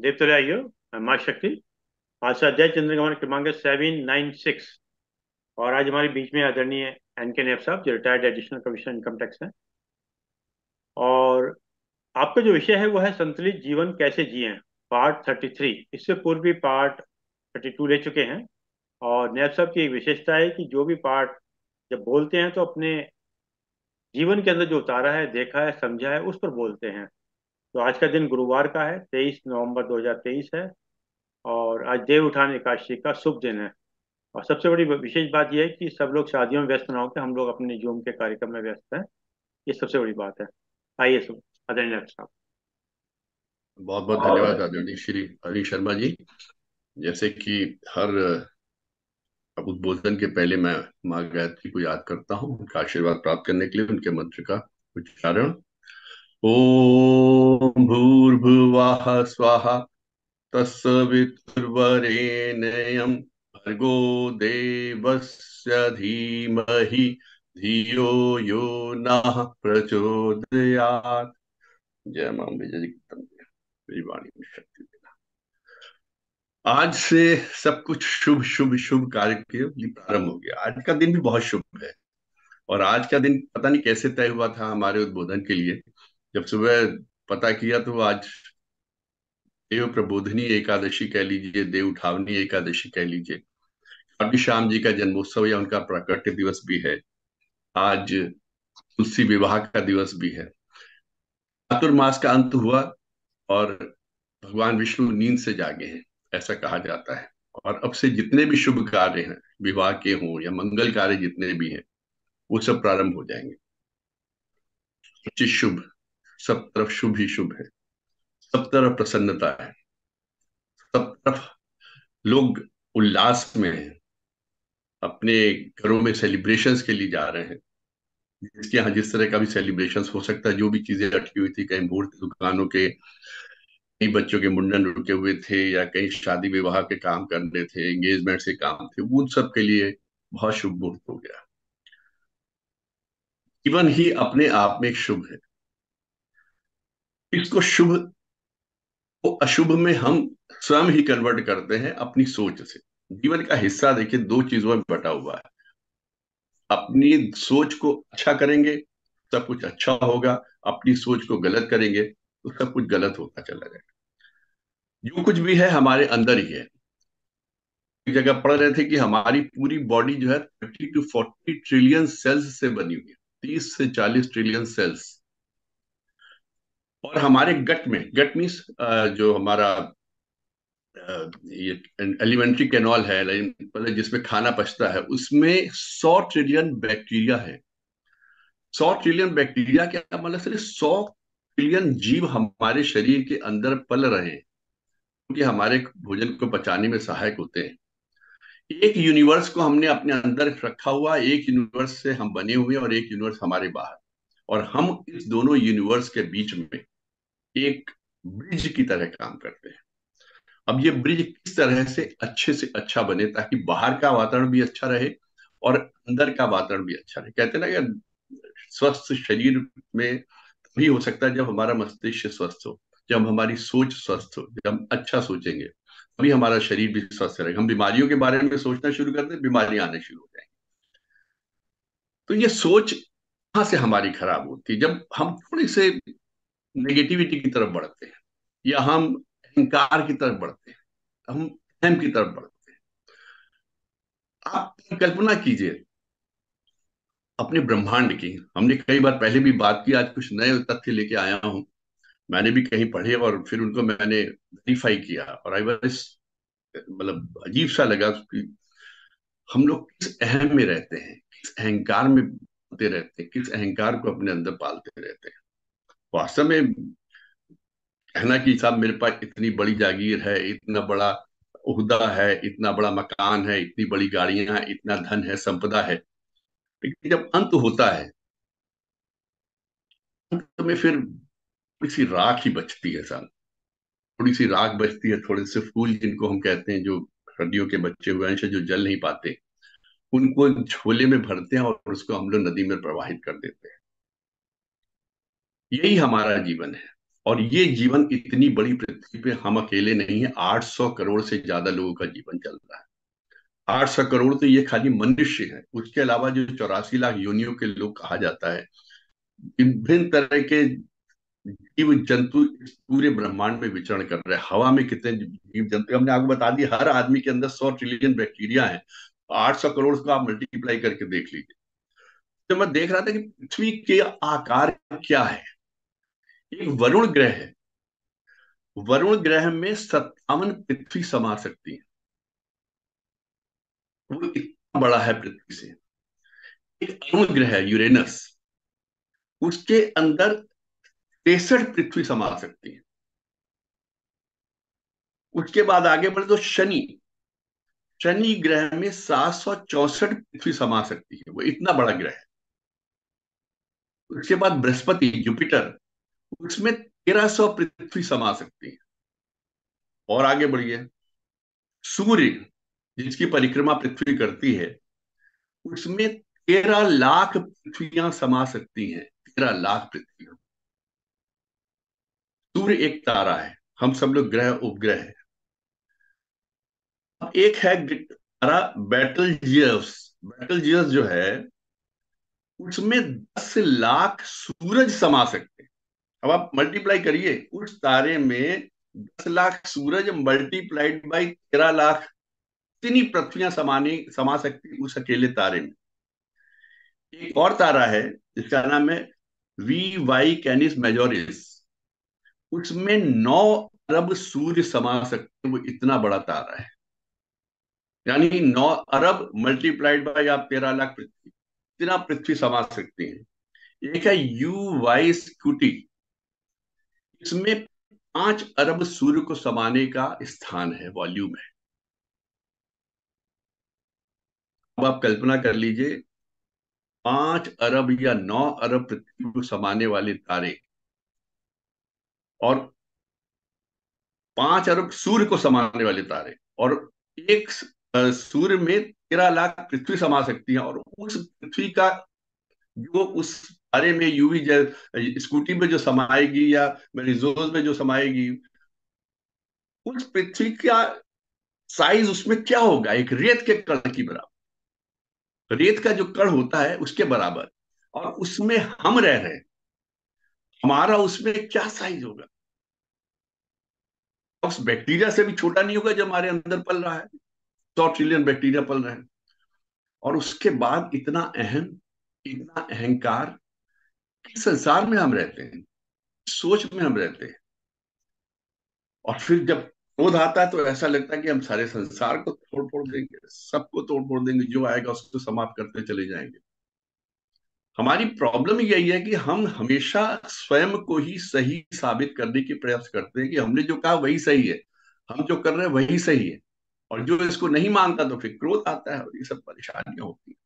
देवतले आइयो माँ शक्ति। आज का अध्याय चंद्रग्रहण क्रमांक 796। और आज हमारे बीच में आदरणीय एन के नेप साहब, जो retired additional commissioner income tax हैं। और आपका जो विषय है वो है संतुलित जीवन कैसे जिएं, पार्ट 33। इससे पूर्व भी पार्ट 32 ले चुके हैं। और नेप साहब की एक विशेषता है कि जो भी पार्ट जब बोलते हैं तो अपने जीवन के अंदर जो उतारा है, देखा है, समझा है, उस पर बोलते हैं। तो आज का दिन गुरुवार का है, 23 नवंबर 2023 है। और आज देव उठान एकादशी का शुभ दिन है। और सबसे बड़ी विशेष बात यह है कि सब लोग शादियों में व्यस्त ना होकर हम लोग अपने जूम के कार्यक्रम में व्यस्त हैं। ये सबसे बड़ी बात है। आइए सब आदरणीय साहब। बहुत बहुत धन्यवाद आदरणीय श्री हरी शर्मा जी। जैसे कि हर उद्बोधन के पहले मैं माँ गायत्री को याद करता हूँ, उनका आशीर्वाद प्राप्त करने के लिए उनके मंत्र का उच्चारण। ओम भूर्भुवः स्वाहा तत्सवितुर्वरेण्यं भर्गो देवस्य धीमहि धियो यो नः प्रचोदयात्। जय मां विजय मेरी वाणी में शक्ति। आज से सब कुछ शुभ शुभ शुभ कार्य के लिए प्रारंभ हो गया। आज का दिन भी बहुत शुभ है। और आज का दिन पता नहीं कैसे तय हुआ था हमारे उद्बोधन के लिए। जब सुबह पता किया तो आज देव प्रबोधनी एकादशी कह लीजिए, देव उठावनी एकादशी कह लीजिए, अभी श्याम जी का जन्मोत्सव या उनका प्राकट्य दिवस भी है। आज तुलसी विवाह का दिवस भी है। चातुर्मास का अंत हुआ और भगवान विष्णु नींद से जागे हैं, ऐसा कहा जाता है। और अब से जितने भी शुभ कार्य हैं, विवाह के हों या मंगल कार्य जितने भी हैं, वो सब प्रारंभ हो जाएंगे। शुभ, सब तरफ शुभ ही शुभ है। सब तरफ प्रसन्नता है। सब तरफ लोग उल्लास में हैं, अपने घरों में सेलिब्रेशंस के लिए जा रहे हैं। जिसके यहाँ जिस तरह का भी सेलिब्रेशंस हो सकता है, जो भी चीजें अटकी हुई थी, कहीं मुहूर्त दुकानों के, कई बच्चों के मुंडन रुके हुए थे या कहीं शादी विवाह के काम करने थे, एंगेजमेंट से काम थे, उन सब के लिए बहुत शुभ मुहूर्त हो गया। जीवन ही अपने आप में एक शुभ है। इसको शुभ को अशुभ में हम स्वयं ही कन्वर्ट करते हैं अपनी सोच से। जीवन का हिस्सा देखिए दो चीजों में बटा हुआ है। अपनी सोच को अच्छा करेंगे, सब कुछ अच्छा होगा। अपनी सोच को गलत करेंगे तो सब कुछ गलत होता चला जाएगा। जो कुछ भी है हमारे अंदर ही है। एक जगह पढ़ रहे थे कि हमारी पूरी बॉडी जो है 30 to 40 ट्रिलियन सेल्स से बनी हुई है। 30 से 40 ट्रिलियन सेल्स। और हमारे गट मीन्स जो हमारा ये एलिमेंट्री कैनॉल है, मतलब जिसमें खाना पचता है, उसमें 100 ट्रिलियन बैक्टीरिया है। 100 ट्रिलियन बैक्टीरिया क्या मतलब, सिर्फ 100 ट्रिलियन जीव हमारे शरीर के अंदर पल रहे हैं, क्योंकि हमारे भोजन को पचाने में सहायक होते हैं। एक यूनिवर्स को हमने अपने अंदर रखा हुआ, एक यूनिवर्स से हम बने हुए हैं और एक यूनिवर्स हमारे बाहर। और हम इस दोनों यूनिवर्स के बीच में एक ब्रिज की तरह काम करते हैं। अब ये ब्रिज किस तरह से अच्छे अच्छा बने ताकि बाहर का वातावरण भी अच्छा रहे और अंदर का वातावरण भी अच्छा रहे। कहते हैं ना कि स्वस्थ शरीर में तभी हो सकता है जब हमारा मस्तिष्क स्वस्थ हो, जब हमारी सोच स्वस्थ हो, जब हम अच्छा सोचेंगे तभी हमारा शरीर भी स्वस्थ रहेगा। हम बीमारियों के बारे में सोचना शुरू करते हैं, बीमारियां आने शुरू हो जाएंगी। तो ये सोच कहाँ से हमारी खराब होती है? जब हम थोड़ी से नेगेटिविटी की तरफ बढ़ते हैं या हम अहंकार की तरफ बढ़ते हैं, हम अहम की तरफ बढ़ते हैं। आप कल्पना कीजिए अपने ब्रह्मांड की। हमने कई बार पहले भी बात की, आज कुछ नए तथ्य लेके आया हूं। मैंने भी कहीं पढ़े और फिर उनको मैंने वेरीफाई किया और आई वाज, मतलब अजीब सा लगा कि हम लोग किस अहम में रहते हैं, किस अहंकार में होते रहते हैं, किस अहंकार को अपने अंदर पालते रहते हैं। वास्तव में कहना कि साहब मेरे पास इतनी बड़ी जागीर है, इतना बड़ा ओहदा है, इतना बड़ा मकान है, इतनी बड़ी गाड़ियां हैं, इतना धन है, संपदा है, लेकिन जब अंत होता है, अंत में फिर थोड़ी सी राख ही बचती है साहब। थोड़ी सी राख बचती है, थोड़े से फूल जिनको हम कहते हैं, जो हड्डियों के बच्चे हुए हैं जो जल नहीं पाते, उनको एक झोले में भरते हैं और उसको हम लोग नदी में प्रवाहित कर देते हैं। यही हमारा जीवन है। और ये जीवन, इतनी बड़ी पृथ्वी पे हम अकेले नहीं है, 800 करोड़ से ज्यादा लोगों का जीवन चल रहा है। 800 करोड़ तो ये खाली मनुष्य है, उसके अलावा जो 84 लाख योनियों के लोग कहा जाता है, विभिन्न तरह के जीव जंतु इस पूरे ब्रह्मांड में विचरण कर रहे हैं। हवा में कितने जीव जंतु, हमने आपको बता दिया, हर आदमी के अंदर 100 ट्रिलियन बैक्टीरिया है। 800 करोड़ को आप मल्टीप्लाई करके देख लीजिए। तो मैं देख रहा था कि पृथ्वी के आकार क्या है। एक वरुण ग्रह है, वरुण ग्रह में 57 पृथ्वी समा सकती है, वो इतना बड़ा है पृथ्वी से। एक अरुण ग्रह है यूरेनस, उसके अंदर 63 पृथ्वी समा सकती है। उसके बाद आगे बढ़े तो शनि, शनि ग्रह में 764 पृथ्वी समा सकती है, वो इतना बड़ा ग्रह है। उसके बाद बृहस्पति जुपिटर, उसमें 1300 पृथ्वी समा सकती है। और आगे बढ़िए, सूर्य जिसकी परिक्रमा पृथ्वी करती है, उसमें 13 लाख पृथ्वियां समा सकती हैं, 13 लाख पृथ्वियां। सूर्य एक तारा है, हम सब लोग ग्रह उपग्रह है। अब एक है तारा बैटल जियस, बैटल जियस जो है, उसमें 10 लाख सूरज समा सकते हैं। अब आप मल्टीप्लाई करिए, उस तारे में 10 लाख सूरज मल्टीप्लाइड बाई 13 लाख, इतनी पृथ्वियां समा सकती उस अकेले तारे में। एक और तारा है जिसका नाम है वी वाई कैनिस मेजोरिस, उसमें 9 अरब सूर्य समा सकते हैं, वो इतना बड़ा तारा है। यानी 9 अरब मल्टीप्लाइड बाय आप 13 लाख पृथ्वी, इतना पृथ्वी समा सकती है। एक है यू वाई स्कूटी, इसमें 5 अरब सूर्य को समाने का स्थान है, वॉल्यूम है। अब आप कल्पना कर लीजिए, 5 अरब या 9 अरब पृथ्वी को समाने वाले तारे, और 5 अरब सूर्य को समाने वाले तारे, और एक सूर्य में 13 लाख पृथ्वी समा सकती है। और उस पृथ्वी का जो उस तारे में यूवी स्कूटी में जो समाएगी या मेरिजोस में जो समाएगी, उस पृथ्वी का साइज उसमें क्या होगा, एक रेत के कण की बराबर, रेत का जो कण होता है उसके बराबर। और उसमें हम रह रहे हैं, हमारा उसमें क्या साइज होगा। उस बैक्टीरिया से भी छोटा नहीं होगा जो हमारे अंदर पल रहा है, 100 ट्रिलियन बैक्टीरिया पल रहे हैं। और उसके बाद इतना अहम, इतना अहंकार, किस संसार में हम रहते हैं, सोच में हम रहते हैं। और फिर जब क्रोध आता है तो ऐसा लगता है कि हम सारे संसार को तोड़ फोड़ देंगे, सबको तोड़ फोड़ देंगे, जो आएगा उसको समाप्त करते चले जाएंगे। हमारी प्रॉब्लम यही है कि हम हमेशा स्वयं को ही सही साबित करने की प्रयास करते हैं कि हमने जो कहा वही सही है, हम जो कर रहे हैं वही सही है। और जो इसको नहीं मानता तो फिर क्रोध आता है, और ये सब परेशानियां होती हैं।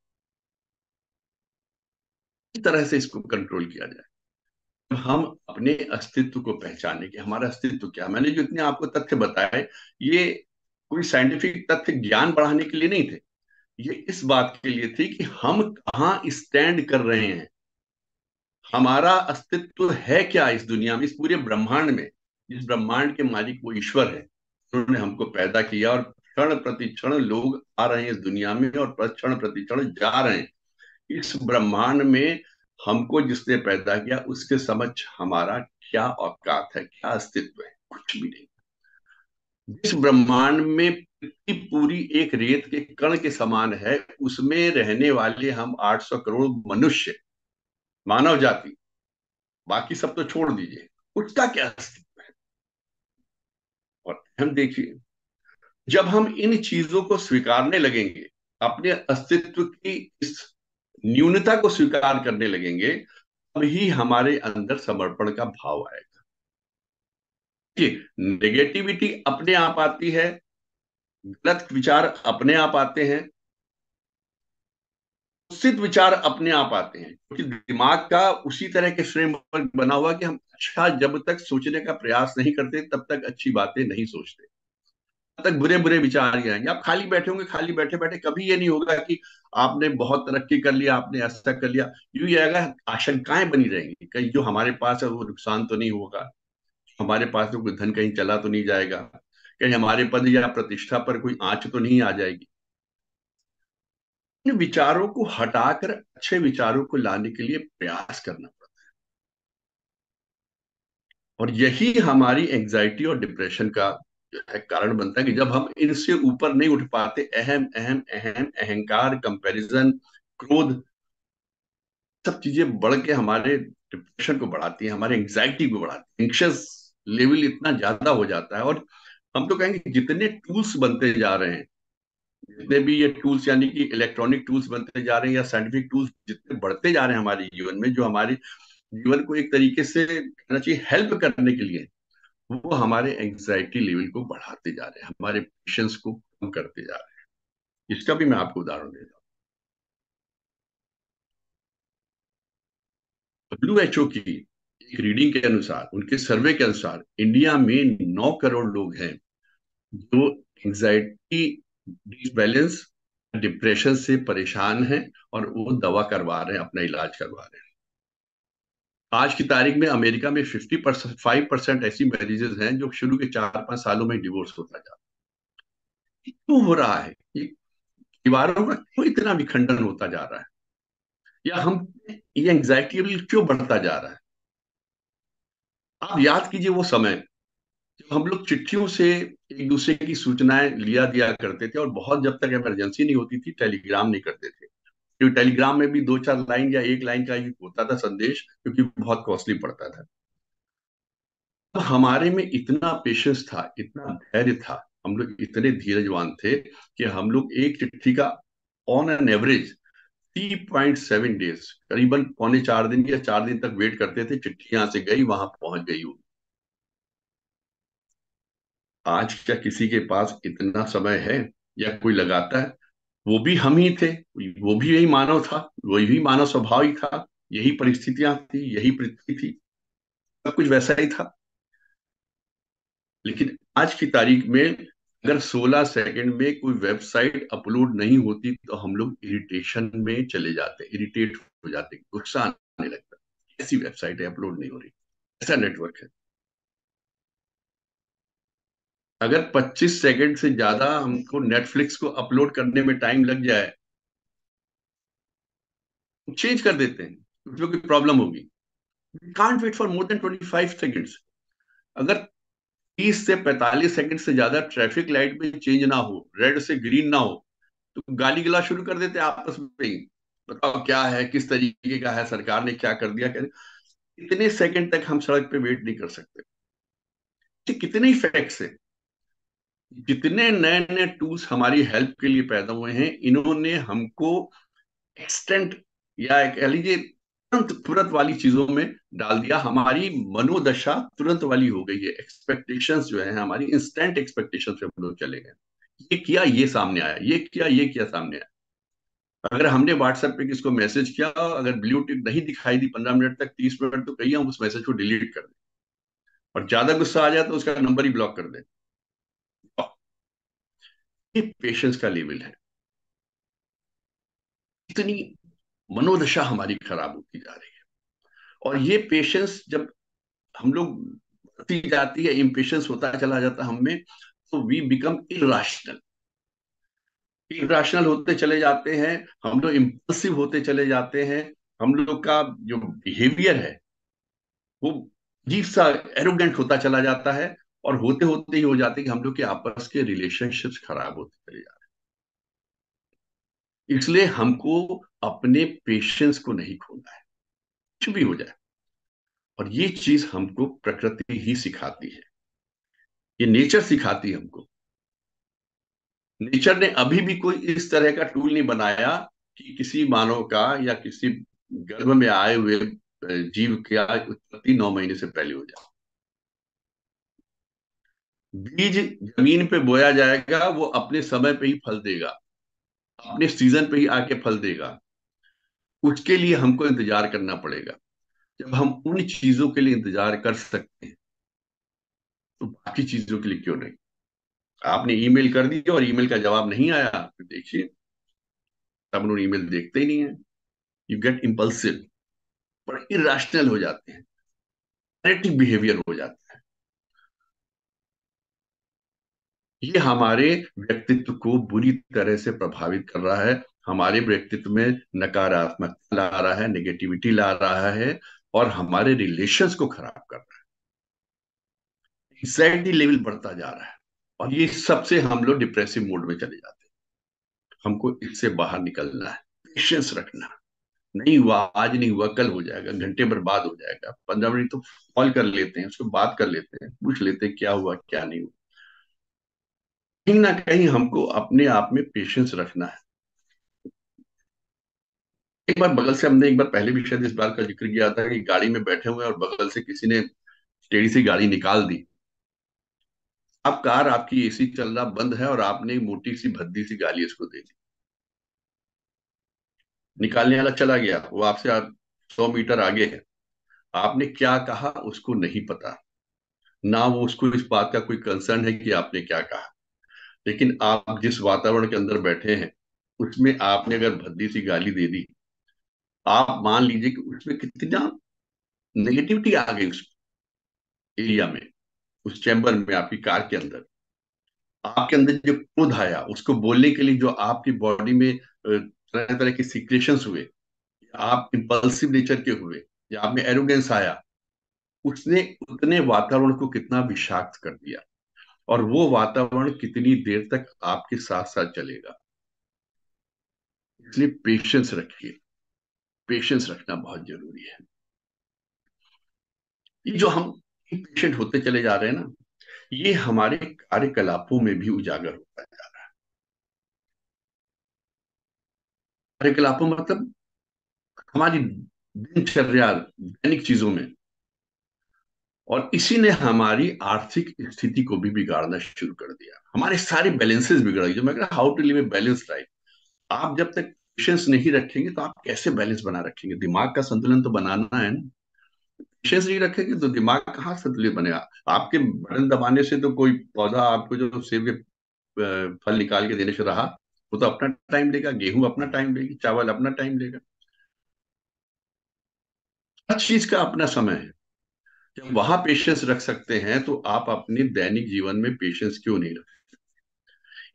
इस तरह से इसको कंट्रोल किया जाए। हम अपने अस्तित्व को पहचाने कि हमारा अस्तित्व क्या है। मैंने जो इतने आपको तथ्य बताए, ये कोई साइंटिफिक तथ्य ज्ञान बढ़ाने के लिए नहीं थे, ये इस बात के लिए थे कि हम कहाँ स्टैंड कर रहे हैं, हमारा अस्तित्व है क्या इस दुनिया में, इस पूरे ब्रह्मांड में। इस ब्रह्मांड के मालिक वो ईश्वर है, उन्होंने हमको पैदा किया, और क्षण प्रतिक्षण लोग आ रहे हैं इस दुनिया में, और क्षण प्रतिक्षण जा रहे हैं। इस ब्रह्मांड में हमको जिसने पैदा किया उसके समक्ष हमारा क्या औकात है, क्या अस्तित्व है, कुछ भी नहीं। जिस ब्रह्मांड में पृथ्वी पूरी एक रेत के कण के समान है, उसमें रहने वाले हम 800 करोड़ मनुष्य, मानव जाति, बाकी सब तो छोड़ दीजिए, उसका क्या अस्तित्व है। और हम देखिए, जब हम इन चीजों को स्वीकारने लगेंगे, अपने अस्तित्व की इस न्यूनता को स्वीकार करने लगेंगे, तभी हमारे अंदर समर्पण का भाव आएगा। कि नेगेटिविटी अपने आप आती है, गलत विचार अपने आप आते हैं, कुत्सित विचार अपने आप आते हैं, क्योंकि दिमाग का उसी तरह के फ्रेमवर्क बना हुआ कि हम अच्छा जब तक सोचने का प्रयास नहीं करते तब तक अच्छी बातें नहीं सोचते, तब तक बुरे बुरे विचार ही आएंगे। आप खाली बैठे होंगे, खाली बैठे बैठे कभी ये नहीं होगा कि आपने बहुत तरक्की कर लिया, आपने ऐसा कर लिया। यूं ही आएगा, आशंकाएं बनी रहेंगी, कहीं जो हमारे पास है वो नुकसान तो नहीं होगा, हमारे पास तो कोई धन कहीं चला तो नहीं जाएगा, कहीं हमारे पद या प्रतिष्ठा पर कोई आंच तो नहीं आ जाएगी। इन विचारों को हटाकर अच्छे विचारों को लाने के लिए प्रयास करना पड़ता है। और यही हमारी एंजाइटी और डिप्रेशन का जो है कारण बनता है कि जब हम इनसे ऊपर नहीं उठ पाते, अहम अहम अहम अहंकार, कंपैरिजन, क्रोध, सब चीजें बढ़ के हमारे डिप्रेशन को बढ़ाती है, हमारे एंग्जाइटी को बढ़ाती है, एंक्शस लेवल इतना ज्यादा हो जाता है। और हम तो कहेंगे जितने टूल्स बनते जा रहे हैं, जितने भी ये टूल्स यानी कि इलेक्ट्रॉनिक टूल्स बनते जा रहे हैं या साइंटिफिक टूल्स जितने बढ़ते जा रहे हैं हमारे जीवन में, जो हमारे जीवन को एक तरीके से कहना चाहिए हेल्प करने के लिए, वो हमारे एंग्जाइटी लेवल को बढ़ाते जा रहे हैं, हमारे पेशेंस को कम करते जा रहे हैं। इसका भी मैं आपको उदाहरण देता हूँ। WHO की एक रीडिंग के अनुसार, उनके सर्वे के अनुसार, इंडिया में 9 करोड़ लोग हैं जो एंग्जाइटी, डिसबैलेंस, डिप्रेशन से परेशान हैं और वो दवा करवा रहे हैं, अपना इलाज करवा रहे हैं। आज की तारीख में अमेरिका में 55% ऐसी मैरिजेस हैं जो शुरू के 4-5 सालों में डिवोर्स होता जा रहा है। क्यों हो रहा है ये? परिवारों का क्यों इतना विखंडन होता जा रहा है? या हम, ये एंग्जाइटी लेवल क्यों बढ़ता जा रहा है? आप याद कीजिए वो समय जब हम लोग चिट्ठियों से एक दूसरे की सूचनाएं लिया दिया करते थे, और बहुत, जब तक इमरजेंसी नहीं होती थी, टेलीग्राम नहीं करते थे, क्योंकि टेलीग्राम में भी 2-4 लाइन या एक लाइन का ही होता था संदेश, क्योंकि बहुत कॉस्टली पड़ता था। तो हमारे में इतना पेशेंस था, इतना धैर्य था, हम लोग इतने धीरजवान थे कि हम लोग एक चिट्ठी का ऑन एन एवरेज 3.7 डेज, करीबन 3.25 दिन या 4 दिन तक वेट करते थे, चिट्ठी यहां से गई वहां पहुंच गई हो। आज क्या किसी के पास इतना समय है या कोई लगाता है? वो भी हम ही थे, वो भी यही मानव था, वही भी मानव स्वभाव ही था, यही परिस्थितियां थी, यही पृथ्वी थी, सब कुछ वैसा ही था। लेकिन आज की तारीख में अगर 16 सेकंड में कोई वेबसाइट अपलोड नहीं होती तो हम लोग इरिटेशन में चले जाते, इरिटेट हो जाते, गुस्सा आने लगता, ऐसी वेबसाइट है अपलोड नहीं हो रही, ऐसा नेटवर्क है। अगर 25 सेकंड से ज्यादा हमको नेटफ्लिक्स को अपलोड करने में टाइम लग जाए, तो चेंज कर देते हैं, उसमें कोई प्रॉब्लम होगी। Can't wait for more than 25 seconds. अगर 30 से 45 सेकंड से ज्यादा ट्रैफिक लाइट में चेंज ना हो, रेड से ग्रीन ना हो, तो गाली गला शुरू कर देते हैं आपस में ही, बताओ क्या है, किस तरीके का है, सरकार ने क्या कर दिया, क्या? इतने सेकंड तक हम सड़क पे वेट नहीं कर सकते। ये कितने इफेक्ट्स है, जितने नए नए टूल्स हमारी हेल्प के लिए पैदा हुए हैं, इन्होंने हमको एक्सटेंट या कह लीजिए तुरंत तुरंत वाली चीजों में डाल दिया, हमारी मनोदशा तुरंत वाली हो गई है, एक्सपेक्टेशंस जो है हमारी इंस्टेंट एक्सपेक्टेशंस पे हम लोग चले गए। ये किया ये सामने आया, ये किया ये किया सामने आया। अगर हमने व्हाट्सएप पे किसको मैसेज किया, अगर ब्लू टिक नहीं दिखाई दी 15 मिनट तक, 30 मिनट, तो कहिए हम उस मैसेज को डिलीट कर दें, और ज्यादा गुस्सा आ जाए तो उसका नंबर ही ब्लॉक कर दें। ये पेशेंस का लेवल है। इतनी मनोदशा हमारी खराब होती जा रही है। और ये पेशेंस जब हम लोग बढ़ती जाती है, इम्पेशंस होता चला जाता है हम में, तो वी बिकम इराशनल, इराशनल होते चले जाते हैं, हम लोग इम्पल्सिव होते चले जाते हैं, हम लोग का जो बिहेवियर है वो अजीब सा एरोगेंट होता चला जाता है, और होते होते ही हो जाते हैं कि हम लोग के आपस के रिलेशनशिप्स खराब होते चले जाते हैं। इसलिए हमको अपने पेशेंस को नहीं खोना है, कुछ भी हो जाए। और ये चीज हमको प्रकृति ही सिखाती है, ये नेचर सिखाती है हमको। नेचर ने अभी भी कोई इस तरह का टूल नहीं बनाया कि किसी मानव का या किसी गर्भ में आए हुए जीव की उत्पत्ति 9 महीने से पहले हो जाए। बीज जमीन पे बोया जाएगा, वो अपने समय पे ही फल देगा, अपने सीजन पे ही आके फल देगा। उसके लिए हमको इंतजार करना पड़ेगा। जब हम उन चीजों के लिए इंतजार कर सकते हैं, तो बाकी चीजों के लिए क्यों नहीं? आपने ईमेल कर दी और ईमेल का जवाब नहीं आया, तो देखिए, तब उन्होंने ईमेल देखते ही नहीं है। यू गेट इम्पल्सिव, बड़े इरेशनल हो जाते हैं, एरेटिक बिहेवियर हो जाता है। ये हमारे व्यक्तित्व को बुरी तरह से प्रभावित कर रहा है, हमारे व्यक्तित्व में नकारात्मकता ला रहा है, नेगेटिविटी ला रहा है, और हमारे रिलेशंस को खराब कर रहा है। एंग्जाइटी लेवल बढ़ता जा रहा है, और ये सबसे हम लोग डिप्रेसिव मोड में चले जाते हैं। हमको इससे बाहर निकलना है, पेशेंस रखना। नहीं हुआ, आज नहीं हुआ, कल हो जाएगा, घंटे बर्बाद हो जाएगा, 15 मिनट तो कॉल कर लेते हैं, उसको बात कर लेते हैं, पूछ लेते हैं क्या हुआ क्या नहीं हुआ। कहीं ना कहीं हमको अपने आप में पेशेंस रखना है। एक बार बगल से हमने एक बार पहले भी शायद इस बात का जिक्र किया था कि गाड़ी में बैठे हुए हैं और बगल से किसी ने टेढ़ी सी गाड़ी निकाल दी। अब कार आपकी एसी चल रहा बंद है और आपने एक मोटी सी भद्दी सी गाली उसको दे दी। निकालने वाला चला गया, वो आपसे 100 मीटर आगे है। आपने क्या कहा उसको नहीं पता, ना वो उसको इस बात का कोई कंसर्न है कि आपने क्या कहा। लेकिन आप जिस वातावरण के अंदर बैठे हैं उसमें आपने अगर भद्दी सी गाली दे दी, आप मान लीजिए कि उसमें कितना नेगेटिविटी आ गई उस एरिया में, उस चैम्बर में, आपकी कार के अंदर। आपके अंदर जो क्रोध आया उसको बोलने के लिए जो आपकी बॉडी में तरह तरह के सिक्रेशंस हुए, आप इंपल्सिव नेचर के हुए, या आप में एरोगेंस आया, उसने उतने वातावरण को कितना विषाक्त कर दिया। और वो वातावरण कितनी देर तक आपके साथ साथ चलेगा। इसलिए पेशेंस रखिए, पेशेंस रखना बहुत जरूरी है। ये जो हम पेशेंट होते चले जा रहे हैं ना, ये हमारे कार्यकलापों में भी उजागर होता है। कार्यकलापों मतलब हमारी दिनचर्या, दैनिक चीजों में। और इसी ने हमारी आर्थिक स्थिति को भी बिगाड़ना शुरू कर दिया, हमारे सारे बैलेंसेस बिगड़ गए। जो मैं कह रहा how to live a balance life. आप जब तक पेशेंस नहीं रखेंगे तो आप कैसे बैलेंस बना रखेंगे? दिमाग का संतुलन तो बनाना है ना। पेशेंस नहीं रखेंगे तो दिमाग कहाँ संतुलित बनेगा? आपके बटन दबाने से तो कोई पौधा आपको जो सेब के फल निकाल के देने से रहा, वो तो अपना टाइम लेगा, गेहूं अपना टाइम लेगी, चावल अपना टाइम लेगा। हर चीज का अपना समय है। जब वहां पेशेंस रख सकते हैं तो आप अपने दैनिक जीवन में पेशेंस क्यों नहीं रख?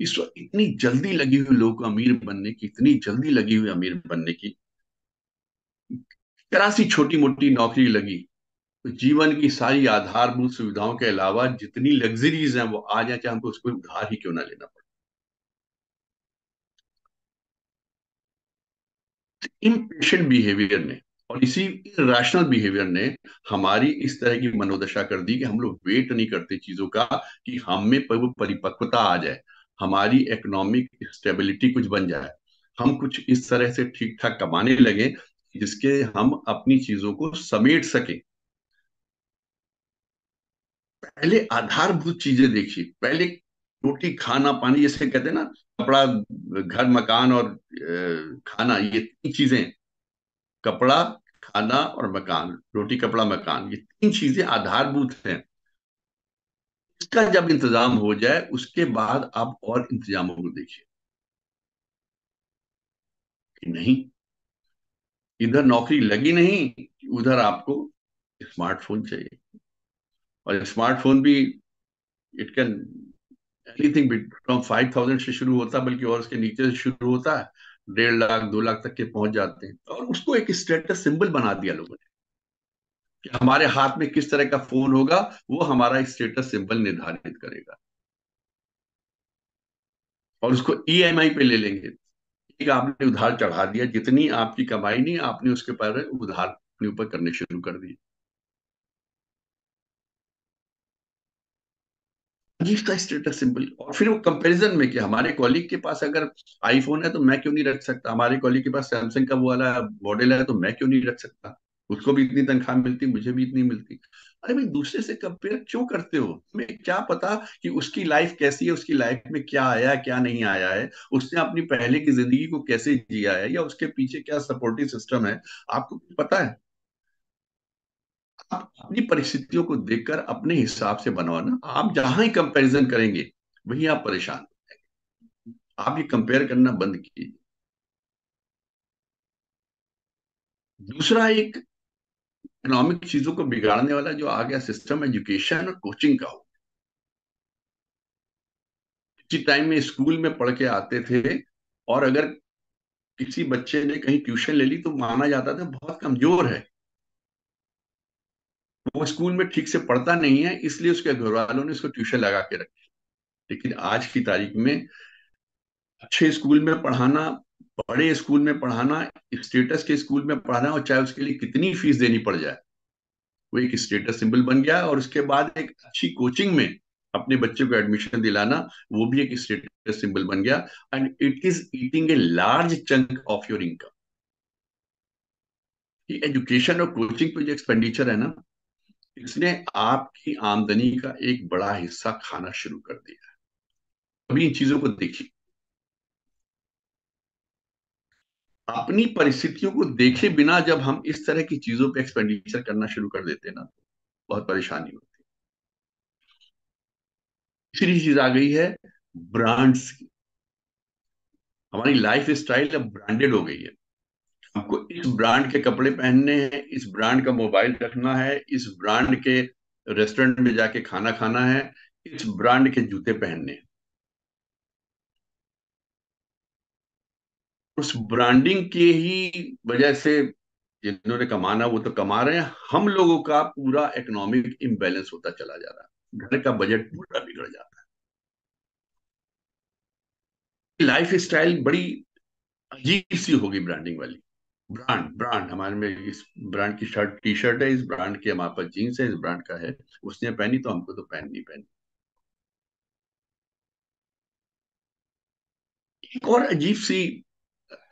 इस वक्त इतनी जल्दी लगी हुई लोगों को अमीर बनने की, इतनी जल्दी लगी हुई अमीर बनने की, जरा सी छोटी मोटी नौकरी लगी तो जीवन की सारी आधारभूत सुविधाओं के अलावा जितनी लग्जरीज हैं वो आ जाए, चाहे हमको उसको उधार ही क्यों ना लेना पड़े। इम्पेशेंट बिहेवियर ने और इसी इरेशनल बिहेवियर ने हमारी इस तरह की मनोदशा कर दी कि हम लोग वेट नहीं करते चीजों का कि हम में वो परिपक्वता आ जाए, हमारी इकोनॉमिक स्टेबिलिटी कुछ बन जाए, हम कुछ इस तरह से ठीक ठाक कमाने लगे जिसके हम अपनी चीजों को समेट सके। पहले आधारभूत चीजें देखिए, पहले रोटी खाना पानी जैसे कहते हैं ना, कपड़ा घर मकान और खाना, ये तीन चीजें, कपड़ा खाना और मकान, रोटी कपड़ा मकान, ये तीन चीजें आधारभूत हैं। इसका जब इंतजाम हो जाए उसके बाद आप और इंतजामों को देखिए। कि नहीं, इधर नौकरी लगी नहीं, उधर आपको स्मार्टफोन चाहिए। और स्मार्टफोन भी इट कैन एनीथिंग फ्रॉम 5,000 से शुरू होता है, बल्कि और उसके नीचे से शुरू होता है, 1.5 लाख 2 लाख तक के पहुंच जाते हैं। और उसको एक स्टेटस सिंबल बना दिया लोगों ने कि हमारे हाथ में किस तरह का फोन होगा वो हमारा स्टेटस सिंबल निर्धारित करेगा। और उसको ईएमआई पे ले लेंगे। एक आपने उधार चढ़ा दिया, जितनी आपकी कमाई नहीं आपने उसके पर उधार अपने ऊपर करने शुरू कर दिए। अजीब सा स्टेटस सिंबल। और फिर वो कंपैरिजन में कि हमारे कॉलीग के पास अगर आईफोन है तो मैं क्यों नहीं रख सकता, हमारे कॉलीग के पास सैमसंग का वो वाला मॉडल है तो मैं क्यों नहीं रख सकता, उसको भी इतनी तनख्वाह मिलती मुझे भी इतनी मिलती। अरे भाई, दूसरे से कंपेयर क्यों करते हो? तुम्हें क्या पता कि उसकी लाइफ कैसी है, उसकी लाइफ में क्या आया है क्या नहीं आया है, उसने अपनी पहले की जिंदगी को कैसे जिया है, या उसके पीछे क्या सपोर्टिव सिस्टम है, आपको कुछ पता है? आप अपनी परिस्थितियों को देखकर अपने हिसाब से बनाओ ना। आप जहां ही कंपैरिजन करेंगे वहीं आप परेशान। आप ये कंपेयर करना बंद कीजिए। दूसरा एक इकोनॉमिक चीजों को बिगाड़ने वाला जो आ गया सिस्टम, एजुकेशन और कोचिंग का हो। इसी टाइम में स्कूल में पढ़ के आते थे, और अगर किसी बच्चे ने कहीं ट्यूशन ले ली तो माना जाता था बहुत कमजोर है, वो स्कूल में ठीक से पढ़ता नहीं है, इसलिए उसके घर वालों ने उसको ट्यूशन लगा के रखी। लेकिन आज की तारीख में अच्छे स्कूल में पढ़ाना, बड़े स्कूल में पढ़ाना, स्टेटस के स्कूल में पढ़ाना, और चाहे उसके लिए कितनी फीस देनी पड़ जाए, वो एक स्टेटस सिंबल बन गया है। और उसके बाद एक अच्छी कोचिंग में अपने बच्चे को एडमिशन दिलाना, वो भी एक स्टेटस सिंबल बन गया। And it is eating a large chunk of your income. ये एजुकेशन और कोचिंग पे जो एक्सपेंडिचर है ना, इसने आपकी आमदनी का एक बड़ा हिस्सा खाना शुरू कर दिया है। अभी इन चीजों को देखिए, अपनी परिस्थितियों को देखे बिना जब हम इस तरह की चीजों पे एक्सपेंडिचर करना शुरू कर देते हैं ना, बहुत परेशानी होती है। तीसरी चीज आ गई है ब्रांड्स की। हमारी लाइफ स्टाइल अब ब्रांडेड हो गई है। हमको इस ब्रांड के कपड़े पहनने हैं, इस ब्रांड का मोबाइल रखना है, इस ब्रांड के रेस्टोरेंट में जाके खाना खाना है, इस ब्रांड के जूते पहनने हैं। उस ब्रांडिंग के ही वजह से जिन्होंने कमाना वो तो कमा रहे हैं, हम लोगों का पूरा इकोनॉमिक इम्बैलेंस होता चला जा रहा है, घर का बजट पूरा बिगड़ जाता है। लाइफ स्टाइल बड़ी अजीब सी होगी ब्रांडिंग वाली। ब्रांड ब्रांड हमारे में, इस ब्रांड की शर्ट टी शर्ट है, इस ब्रांड की हमारे पास जीन्स है, इस ब्रांड का है, उसने पहनी तो हमको तो पहननी पहनी। एक और अजीब सी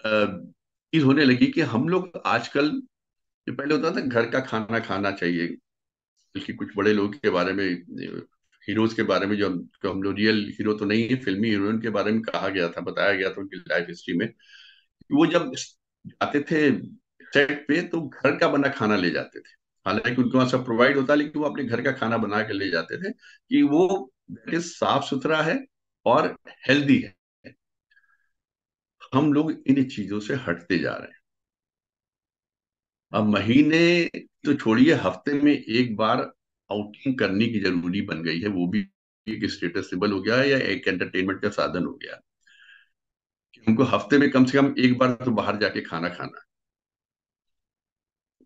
चीज होने लगी कि हम लोग आजकल, जो पहले होता था घर का खाना खाना चाहिए, बल्कि कुछ बड़े लोग के बारे में, हीरोज के बारे में, जो हम लोग रियल हीरो तो नहीं है, फिल्मी हीरोइन के बारे में कहा गया था, बताया गया था उनकी लाइफ हिस्ट्री में, कि वो जब जाते थे सेट पे तो घर का बना खाना ले जाते थे। हालांकि उनके वहां सब प्रोवाइड होता, लेकिन वो अपने घर का खाना बना के ले जाते थे, कि वो दैट इज साफ सुथरा है और हेल्दी है। हम लोग इन चीजों से हटते जा रहे हैं। अब महीने तो छोड़िए, हफ्ते में एक बार आउटिंग करने की जरूरी बन गई है, वो भी एक स्टेटस सिंबल हो गया है या एक एंटरटेनमेंट का साधन हो गया है, कि हमको हफ्ते में कम से कम एक बार तो बाहर जाके खाना खाना है।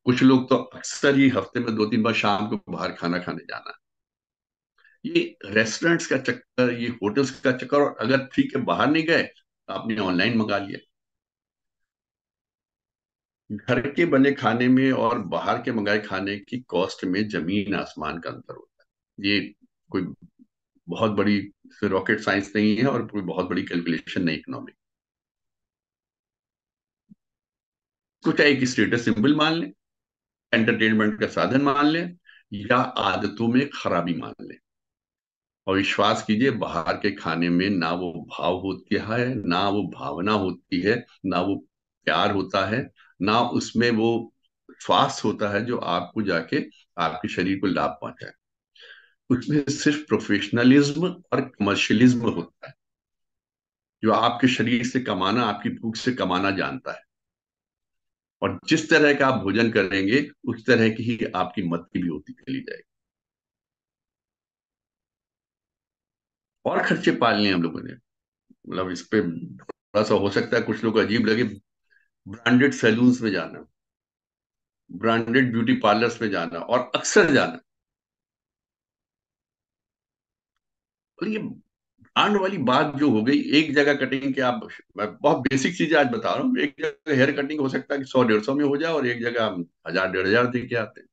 कुछ लोग तो अक्सर ही हफ्ते में 2-3 बार शाम को बाहर खाना खाने जाना है। ये रेस्टोरेंट्स का चक्कर, ये होटल्स का चक्कर, और अगर ठीक है बाहर नहीं गए तो आपने ऑनलाइन मंगा लिया। घर के बने खाने में और बाहर के मंगाए खाने की कॉस्ट में जमीन आसमान का अंतर होता है। ये कोई बहुत बड़ी रॉकेट साइंस नहीं है, और कोई बहुत बड़ी कैलकुलेशन नहीं इकोनॉमिक। को चाहे एक स्टेटस सिंबल मान लें, एंटरटेनमेंट का साधन मान लें, या आदतों में खराबी मान लें, और विश्वास कीजिए बाहर के खाने में ना वो भाव होती है, ना वो भावना होती है, ना वो प्यार होता है, ना उसमें वो स्वास्थ्य होता है जो आपको जाके आपके शरीर को लाभ पहुंचाए। उसमें सिर्फ प्रोफेशनलिज्म और कमर्शियलिज्म होता है, जो आपके शरीर से कमाना, आपकी भूख से कमाना जानता है। और जिस तरह का आप भोजन करेंगे उस तरह की ही आपकी मति भी होती चली जाएगी। और खर्चे पालने हम लोगों ने, मतलब इस पे थोड़ा सा हो सकता है कुछ लोग अजीब लगे, ब्रांडेड सैलून्स में जाना, ब्रांडेड ब्यूटी पार्लर्स में जाना, और अक्सर जाना। और ये ब्रांड वाली बात जो हो गई, एक जगह कटिंग के आप, मैं बहुत बेसिक चीजें आज बता रहा हूँ, एक जगह हेयर कटिंग हो सकता है कि 100-150 में हो जाए, और एक जगह हम 1000-1500 दे के आते हैं।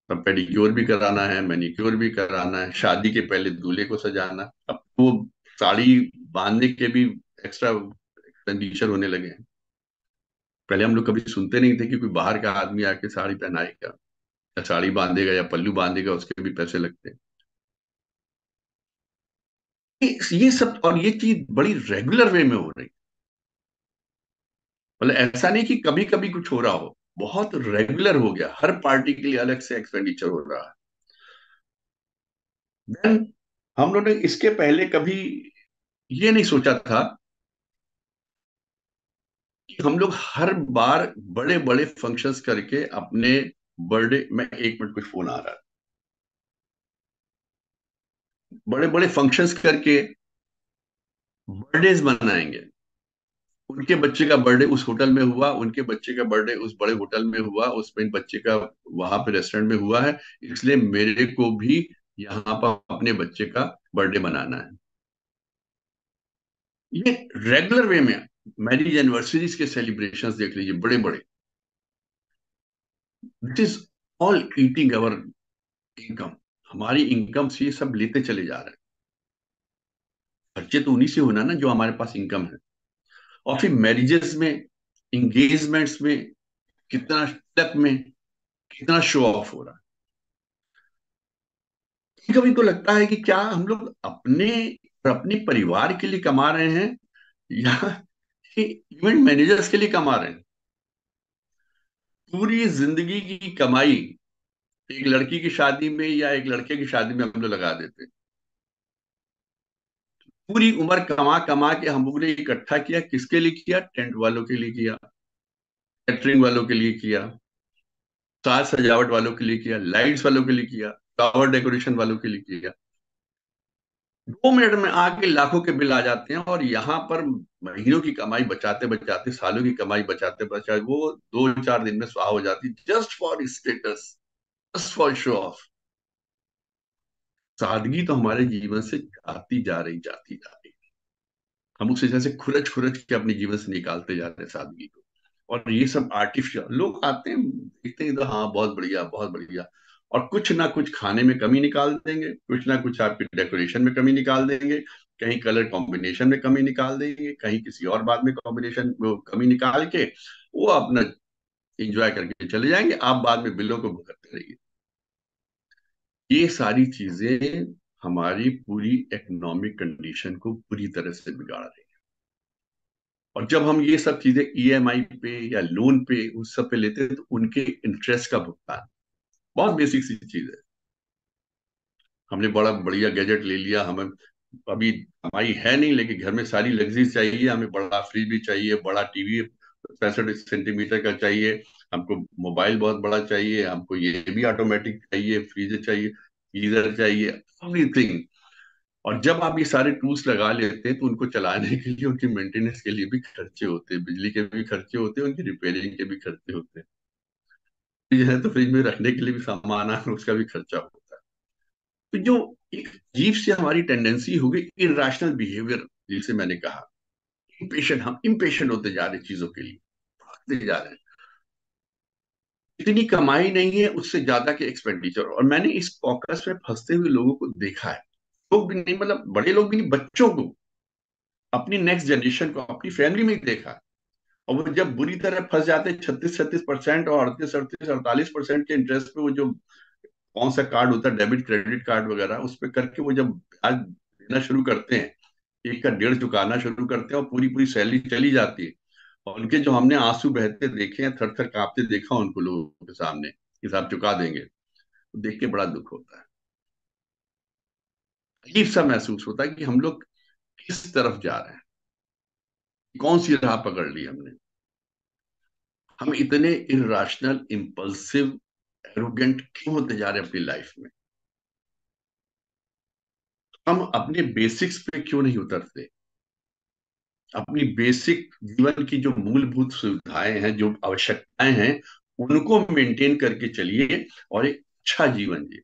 अब पेडिक्योर भी कराना है, मैनिक्योर भी कराना है, शादी के पहले दूल्हे को सजाना, अब वो साड़ी बांधने के भी एक्स्ट्रा एक्सपेंडिचर होने लगे हैं। पहले हम लोग कभी सुनते नहीं थे कि कोई बाहर का आदमी आके साड़ी पहनाएगा या साड़ी बांधेगा या पल्लू बांधेगा, उसके भी पैसे लगते हैं। ये सब, और ये चीज बड़ी रेगुलर वे में हो रही, मतलब ऐसा नहीं कि कभी कभी कुछ हो रहा हो, बहुत रेगुलर हो गया, हर पार्टी के लिए अलग से एक्सपेंडिचर हो रहा है। देन हम लोगों ने इसके पहले कभी ये नहीं सोचा था कि हम लोग हर बार बड़े बड़े फंक्शंस करके अपने बर्थडे में, 1 मिनट कुछ फोन आ रहा है, बड़े बड़े फंक्शंस करके बर्थडेज मनाएंगे। उनके बच्चे का बर्थडे उस होटल में हुआ, उनके बच्चे का बर्थडे उस बड़े होटल में हुआ, उसमें बच्चे का वहां पे रेस्टोरेंट में हुआ है, इसलिए मेरे को भी यहाँ पर अपने बच्चे का बर्थडे मनाना है। ये रेगुलर वे में मैरिज एनिवर्सरीज के सेलिब्रेशंस देख लीजिए, बड़े बड़े। That is all eating our income. हमारी इनकम से ये सब लेते चले जा रहे हैं। खर्चे तो उन्हीं से होना ना जो हमारे पास इनकम है। और फिर मैरिजेस में, इंगेजमेंट्स में कितना तक में कितना शो ऑफ हो रहा है। कभी तो लगता है कि क्या हम लोग अपने और अपने परिवार के लिए कमा रहे हैं, या इवेंट मैनेजर्स के लिए कमा रहे हैं। पूरी जिंदगी की कमाई एक लड़की की शादी में या एक लड़के की शादी में हम लोग लगा देते हैं। पूरी उम्र कमा कमा के हम लोग ने इकट्ठा किया, किसके लिए किया? टेंट वालों के लिए किया, कैटरिंग वालों के लिए किया, साज सजावट वालों के लिए किया, लाइट्स वालों के लिए किया, फ्लावर डेकोरेशन वालों के लिए किया। 2 मिनट में आके लाखों के बिल आ जाते हैं, और यहाँ पर महीनों की कमाई बचाते बचाते, सालों की कमाई बचाते बचाते वो 2-4 दिन में स्वाह हो जाती, just for status, just for show off. सादगी तो हमारे जीवन से जाती जा रही, जाती जा रही। हम उसे जैसे खुरच खुरच के अपने जीवन से निकालते जा रहे हैं सादगी को। और ये सब आर्टिफिशियल लोग आते हैं, देखते हैं तो हाँ बहुत बढ़िया बहुत बढ़िया, और कुछ ना कुछ खाने में कमी निकाल देंगे, कुछ ना कुछ आपके डेकोरेशन में कमी निकाल देंगे, कहीं कलर कॉम्बिनेशन में कमी निकाल देंगे, कहीं किसी और बात में कॉम्बिनेशन कमी निकाल के वो अपना एंजॉय करके चले जाएंगे। आप बाद में बिलों को भुगतते रहिए। ये सारी चीजें हमारी पूरी इकोनॉमिक कंडीशन को पूरी तरह से बिगाड़ रही है। और जब हम ये सब चीजें ईएमआई पे या लोन पे उस सब पे लेते हैं, तो उनके इंटरेस्ट का भुगतान, बहुत बेसिक सी चीज है। हमने बड़ा बढ़िया गैजेट ले लिया, हमें अभी कमाई है नहीं, लेकिन घर में सारी लग्जरीज चाहिए, हमें बड़ा फ्रिज भी चाहिए, बड़ा टीवी 65 सेंटीमीटर का चाहिए, हमको मोबाइल बहुत बड़ा चाहिए, हमको ये भी ऑटोमेटिक चाहिए, फ्रीज चाहिए, गीजर चाहिए, एवरीथिंग। और जब आप ये सारे टूल्स लगा लेते हैं, तो उनको चलाने के लिए, उनकी मेंटेनेंस के लिए भी खर्चे होते हैं, बिजली के भी खर्चे होते हैं, उनकी रिपेयरिंग के भी खर्चे होते हैं। फ्रिज है तो फ्रिज में रखने के लिए भी सामान है, उसका भी खर्चा होता है। तो जो एक अजीब से हमारी टेंडेंसी हो गई, इरेशनल बिहेवियर, जिसे मैंने कहा, इम्पेशेंट, हम इम्पेशेंट होते जा रहे हैं चीजों के लिए, भागते जा रहे हैं। इतनी कमाई नहीं है, उससे ज्यादा के एक्सपेंडिचर। और मैंने इस फोकस में फंसते हुए लोगों को देखा है। लोग भी नहीं, मतलब बड़े लोग भी नहीं, बच्चों को, अपनी नेक्स्ट जनरेशन को, अपनी फैमिली में ही देखा है। और वो जब बुरी तरह फंस जाते हैं 36-37% और 38-38-48% के इंटरेस्ट पे, वो जो कौन सा कार्ड होता है, डेबिट क्रेडिट कार्ड वगैरह, उस पर करके वो जब ब्याज देना शुरू करते हैं, एक का डेढ़ चुकाना शुरू करते हैं, और पूरी पूरी सैलरी चली जाती है। और उनके जो हमने आंसू बहते देखे हैं, थर थर कांपते देखा उनको लोगों के सामने, हिसाब चुका देंगे, तो देख के बड़ा दुख होता है। अजीब सा महसूस होता है कि हम लोग किस तरफ जा रहे हैं, कौन सी राह पकड़ ली हमने। हम इतने इरेशनल, इम्पल्सिव, एरोगेंट क्यों होते जा रहे हैं अपनी लाइफ में? हम अपने बेसिक्स पे क्यों नहीं उतरते? अपनी बेसिक जीवन की जो मूलभूत सुविधाएं हैं, जो आवश्यकताएं हैं, उनको मेंटेन करके चलिए, और एक अच्छा जीवन जिए,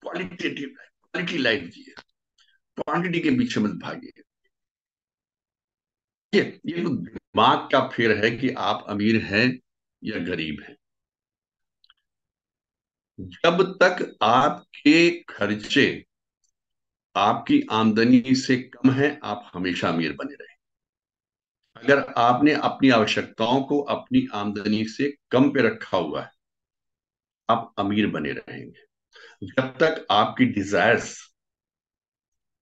क्वालिटेटिव लाइफ, क्वालिटी लाइफ जिए, क्वांटिटी के पीछे मत भागिए। ये तो दिमाग का फेर है कि आप अमीर हैं या गरीब हैं। जब तक आपके खर्चे आपकी आमदनी से कम है, आप हमेशा अमीर बने रहे। अगर आपने अपनी आवश्यकताओं को अपनी आमदनी से कम पे रखा हुआ है, आप अमीर बने रहेंगे। जब तक आपकी डिजायर्स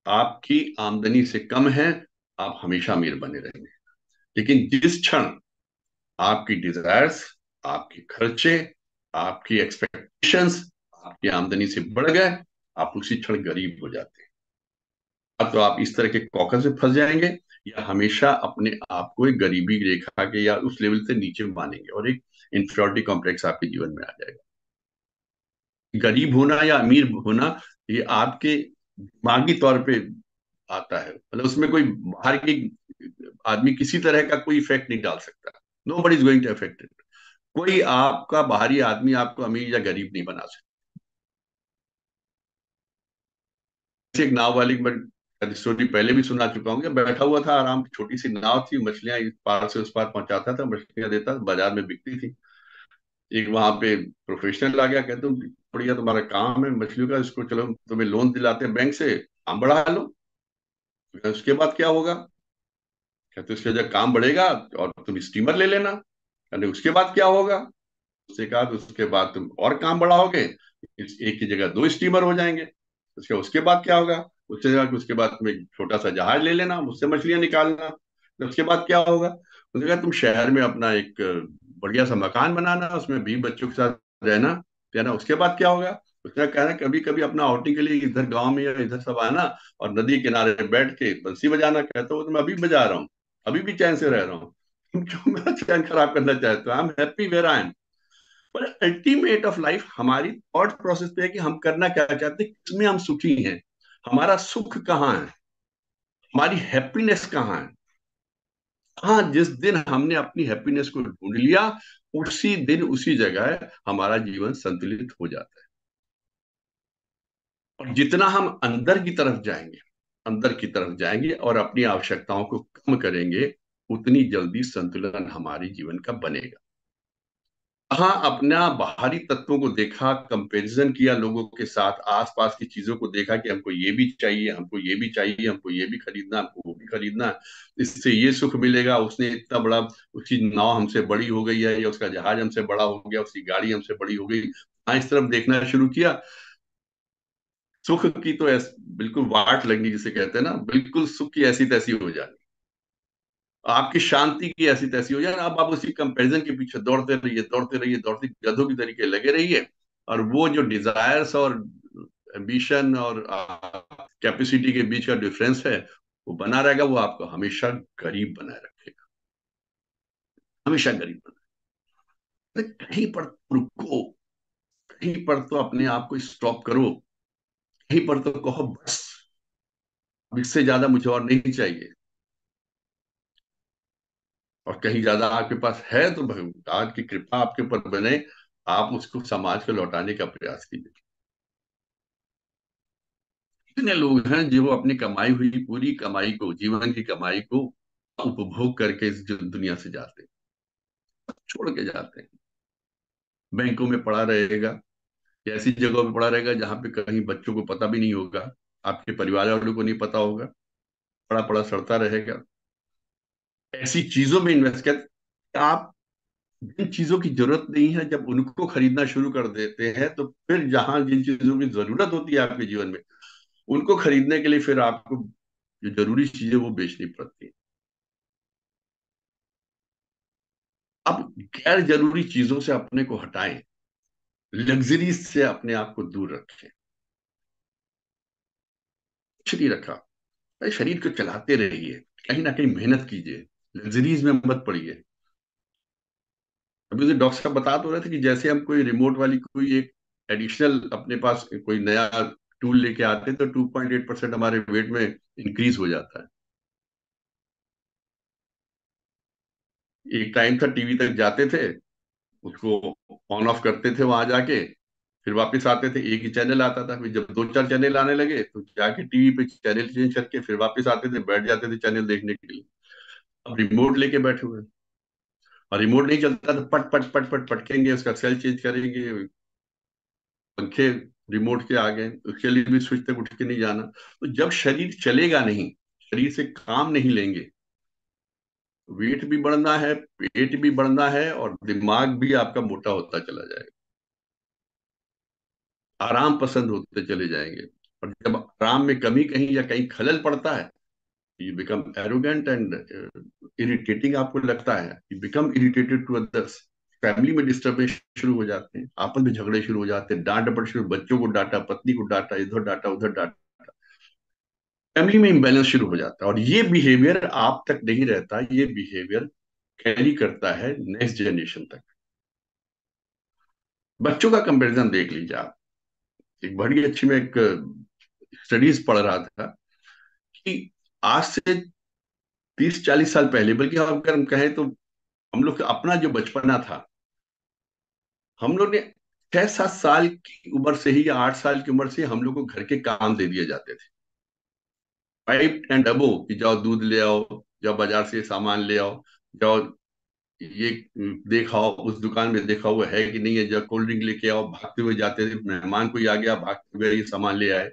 आपकी आमदनी से कम है, आप हमेशा अमीर बने रहेंगे। लेकिन जिस क्षण आपकी डिजायर्स, आपके खर्चे, आपकी एक्सपेक्टेशंस आपकी आमदनी से बढ़ गए, आप उसी क्षण गरीब हो जाते हैं। अब तो आप इस तरह के कॉकस में फंस जाएंगे, या हमेशा अपने आप को एक गरीबी रेखा के या उस लेवल से नीचे मानेंगे, और एक इंफीरियरिटी कॉम्प्लेक्स आपके जीवन में आ जाएगा। गरीब होना या अमीर होना, ये आपके दिमागी तौर पे आता है, मतलब उसमें कोई बाहर की आदमी किसी तरह का कोई इफेक्ट नहीं डाल सकता। Nobody is going to affect it. कोई आपका बाहरी आदमी आपको अमीर या गरीब नहीं बना सकता। एक नाव वाली मैं स्टोरी पहले भी सुना चुका हूँ कि बैठा हुआ था आराम, छोटी सी नाव थी, मछलियां इस पार से उस पार पहुंचाता था, मछलियां देता, बाजार में बिकती थी। एक वहां पे प्रोफेशनल आ गया, कहते हो बढ़िया तुम्हारा काम है मछलियों का, इसको चलो तुम्हें लोन दिलाते हैं बैंक से, काम बढ़ा लो। उसके बाद क्या होगा? कहते उसके जब काम बढ़ेगा और तुम स्टीमर ले लेना। कहते उसके बाद क्या होगा? उससे कहा तो उसके बाद तुम और काम बढ़ाओगे, इस एक की जगह दो स्टीमर हो जाएंगे। उसके बाद क्या होगा? उसके बाद तुम एक छोटा सा जहाज ले लेना, उससे मछलियां निकालना। तो उसके बाद क्या होगा? उसने कहा तुम शहर में अपना एक बढ़िया सा मकान बनाना, उसमें बीवी बच्चों के साथ रहना। उसके बाद क्या होगा? उसने कहा कभी कभी अपना आउटिंग के लिए इधर गांव में या इधर सब आना और नदी किनारे बैठ के बंसी बजाना। कहता हूँ तो मैं अभी बजा रहा हूँ, अभी भी चैन से रह रहा हूँ। तुम क्यों मेरा चैन खराब करना चाहते हो? I am happy where I am. पर अल्टीमेट ऑफ लाइफ हमारी थॉट प्रोसेस पे है कि हम करना क्या चाहते हैं, किसमें हम सुखी हैं, हमारा सुख कहाँ है, हमारी हैप्पीनेस कहाँ है। हाँ, जिस दिन हमने अपनी हैप्पीनेस को ढूंढ लिया, उसी दिन उसी जगह हमारा जीवन संतुलित हो जाता है। और जितना हम अंदर की तरफ जाएंगे और अपनी आवश्यकताओं को कम करेंगे, उतनी जल्दी संतुलन हमारे जीवन का बनेगा। हाँ, अपना बाहरी तत्वों को देखा, कंपैरिजन किया लोगों के साथ, आसपास की चीजों को देखा कि हमको ये भी चाहिए, हमको ये भी चाहिए, हमको ये भी खरीदना, हमको वो भी खरीदना, इससे ये सुख मिलेगा, उसने इतना बड़ा, उसकी नाव हमसे बड़ी हो गई है या उसका जहाज हमसे बड़ा हो गया, उसकी गाड़ी हमसे बड़ी हो गई। हाँ, इस तरफ देखना शुरू किया। सुख की तो बिल्कुल वाट लगनी जिसे कहते हैं ना, बिल्कुल सुख की ऐसी तैसी हो जानी, आपकी शांति की ऐसी तैसी हो जाए। अब आप उसी कंपैरिजन के पीछे दौड़ते रहिए, दौड़ते रहिए, दौड़ते गधों की तरीके लगे रहिए। और वो जो डिजायर्स और एम्बिशन और कैपेसिटी के बीच का डिफरेंस है, वो बना रहेगा, वो आपको हमेशा गरीब बनाए रखेगा, हमेशा गरीब बनाए। कहीं पर रुको, कहीं पर तो अपने आप को स्टॉप करो, कहीं पर तो कहो बस, अब इससे ज्यादा मुझे और नहीं चाहिए। और कहीं ज्यादा आपके पास है तो भगवान की कृपा आपके ऊपर बने, आप उसको समाज को लौटाने का प्रयास कीजिए। कितने लोग हैं जो अपनी कमाई हुई पूरी कमाई को, जीवन की कमाई को उपभोग करके इस दुनिया से जाते हैं, छोड़ के जाते हैं। बैंकों में पड़ा रहेगा या ऐसी जगहों पे पड़ा रहेगा जहां पे कहीं बच्चों को पता भी नहीं होगा, आपके परिवार वालों को नहीं पता होगा, पड़ा पड़ा सड़ता रहेगा। ऐसी चीजों में इन्वेस्ट कर, आप जिन चीजों की जरूरत नहीं है जब उनको खरीदना शुरू कर देते हैं, तो फिर जहां जिन चीजों की जरूरत होती है आपके जीवन में, उनको खरीदने के लिए फिर आपको जो जरूरी चीजें वो बेचनी पड़ती है। अब गैर जरूरी चीजों से अपने को हटाएं, लग्जरीज से अपने आप को दूर रखें। कुछ नहीं रखा, भाई शरीर को चलाते रहिए, कहीं ना कहीं मेहनत कीजिए, लग्जरीज में मत पड़िए। अभी तो डॉक्टर साहब बता तो रहे थे कि जैसे हम कोई रिमोट वाली कोई एक एडिशनल अपने पास कोई नया टूल लेके आते हैं तो 2.8% हमारे वेट में इंक्रीज हो जाता है। एक टाइम था टीवी तक जाते थे, उसको ऑन ऑफ करते थे वहां जाके, फिर वापस आते थे, एक ही चैनल आता था। फिर जब दो चार चैनल आने लगे तो जाके टीवी पे चैनल चेंज करके फिर वापस आते थे, बैठ जाते थे चैनल देखने के लिए। अब रिमोट लेके बैठे हुए हैं, और रिमोट नहीं चलता तो पट पट पट पट पटकेंगे, उसका सेल चेंज करेंगे, पंखे रिमोट के आ गए, उसके लिए भी स्विच तक उठ के नहीं जाना। तो जब शरीर चलेगा नहीं, शरीर से काम नहीं लेंगे, वेट भी बढ़ना है, पेट भी बढ़ना है, और दिमाग भी आपका मोटा होता चला जाएगा, आराम पसंद होते चले जाएंगे। और जब आराम में कमी कहीं या कहीं खलल पड़ता है, you become arrogant and irritating, आपको लगता है you become irritated to others. Family में डिस्टर्बेंस शुरू हो जाते हैं, आपस में झगड़े शुरू हो जाते हैं, डांट डपट शुरू, बच्चों को डांटा, पत्नी को डांटा, इधर डांटा उधर डांटा, फैमिली में इम्बैलेंस शुरू हो जाता है। और ये बिहेवियर आप तक नहीं रहता, ये बिहेवियर कैरी करता है नेक्स्ट जनरेशन तक। बच्चों का कंपैरिजन देख लीजिए आप। एक बड़ी अच्छी, मैं एक स्टडीज पढ़ रहा था कि आज से 30-40 साल पहले, बल्कि अगर हम कहें तो हम लोग का अपना जो बचपना था, हम लोग ने 6-7 साल की उम्र से ही या 8 साल की उम्र से हम लोग को घर के काम दे दिए जाते थे, 5 एंड अबो, कि जाओ दूध ले आओ, जाओ बाजार से सामान ले आओ, जाओ ये देखाओ, उस दुकान में देखा हुआ है कि नहीं है, जाओ कोल्ड ड्रिंक लेके आओ, भागते हुए जाते थे, मेहमान कोई आ गया भागते हुए ये सामान ले आए।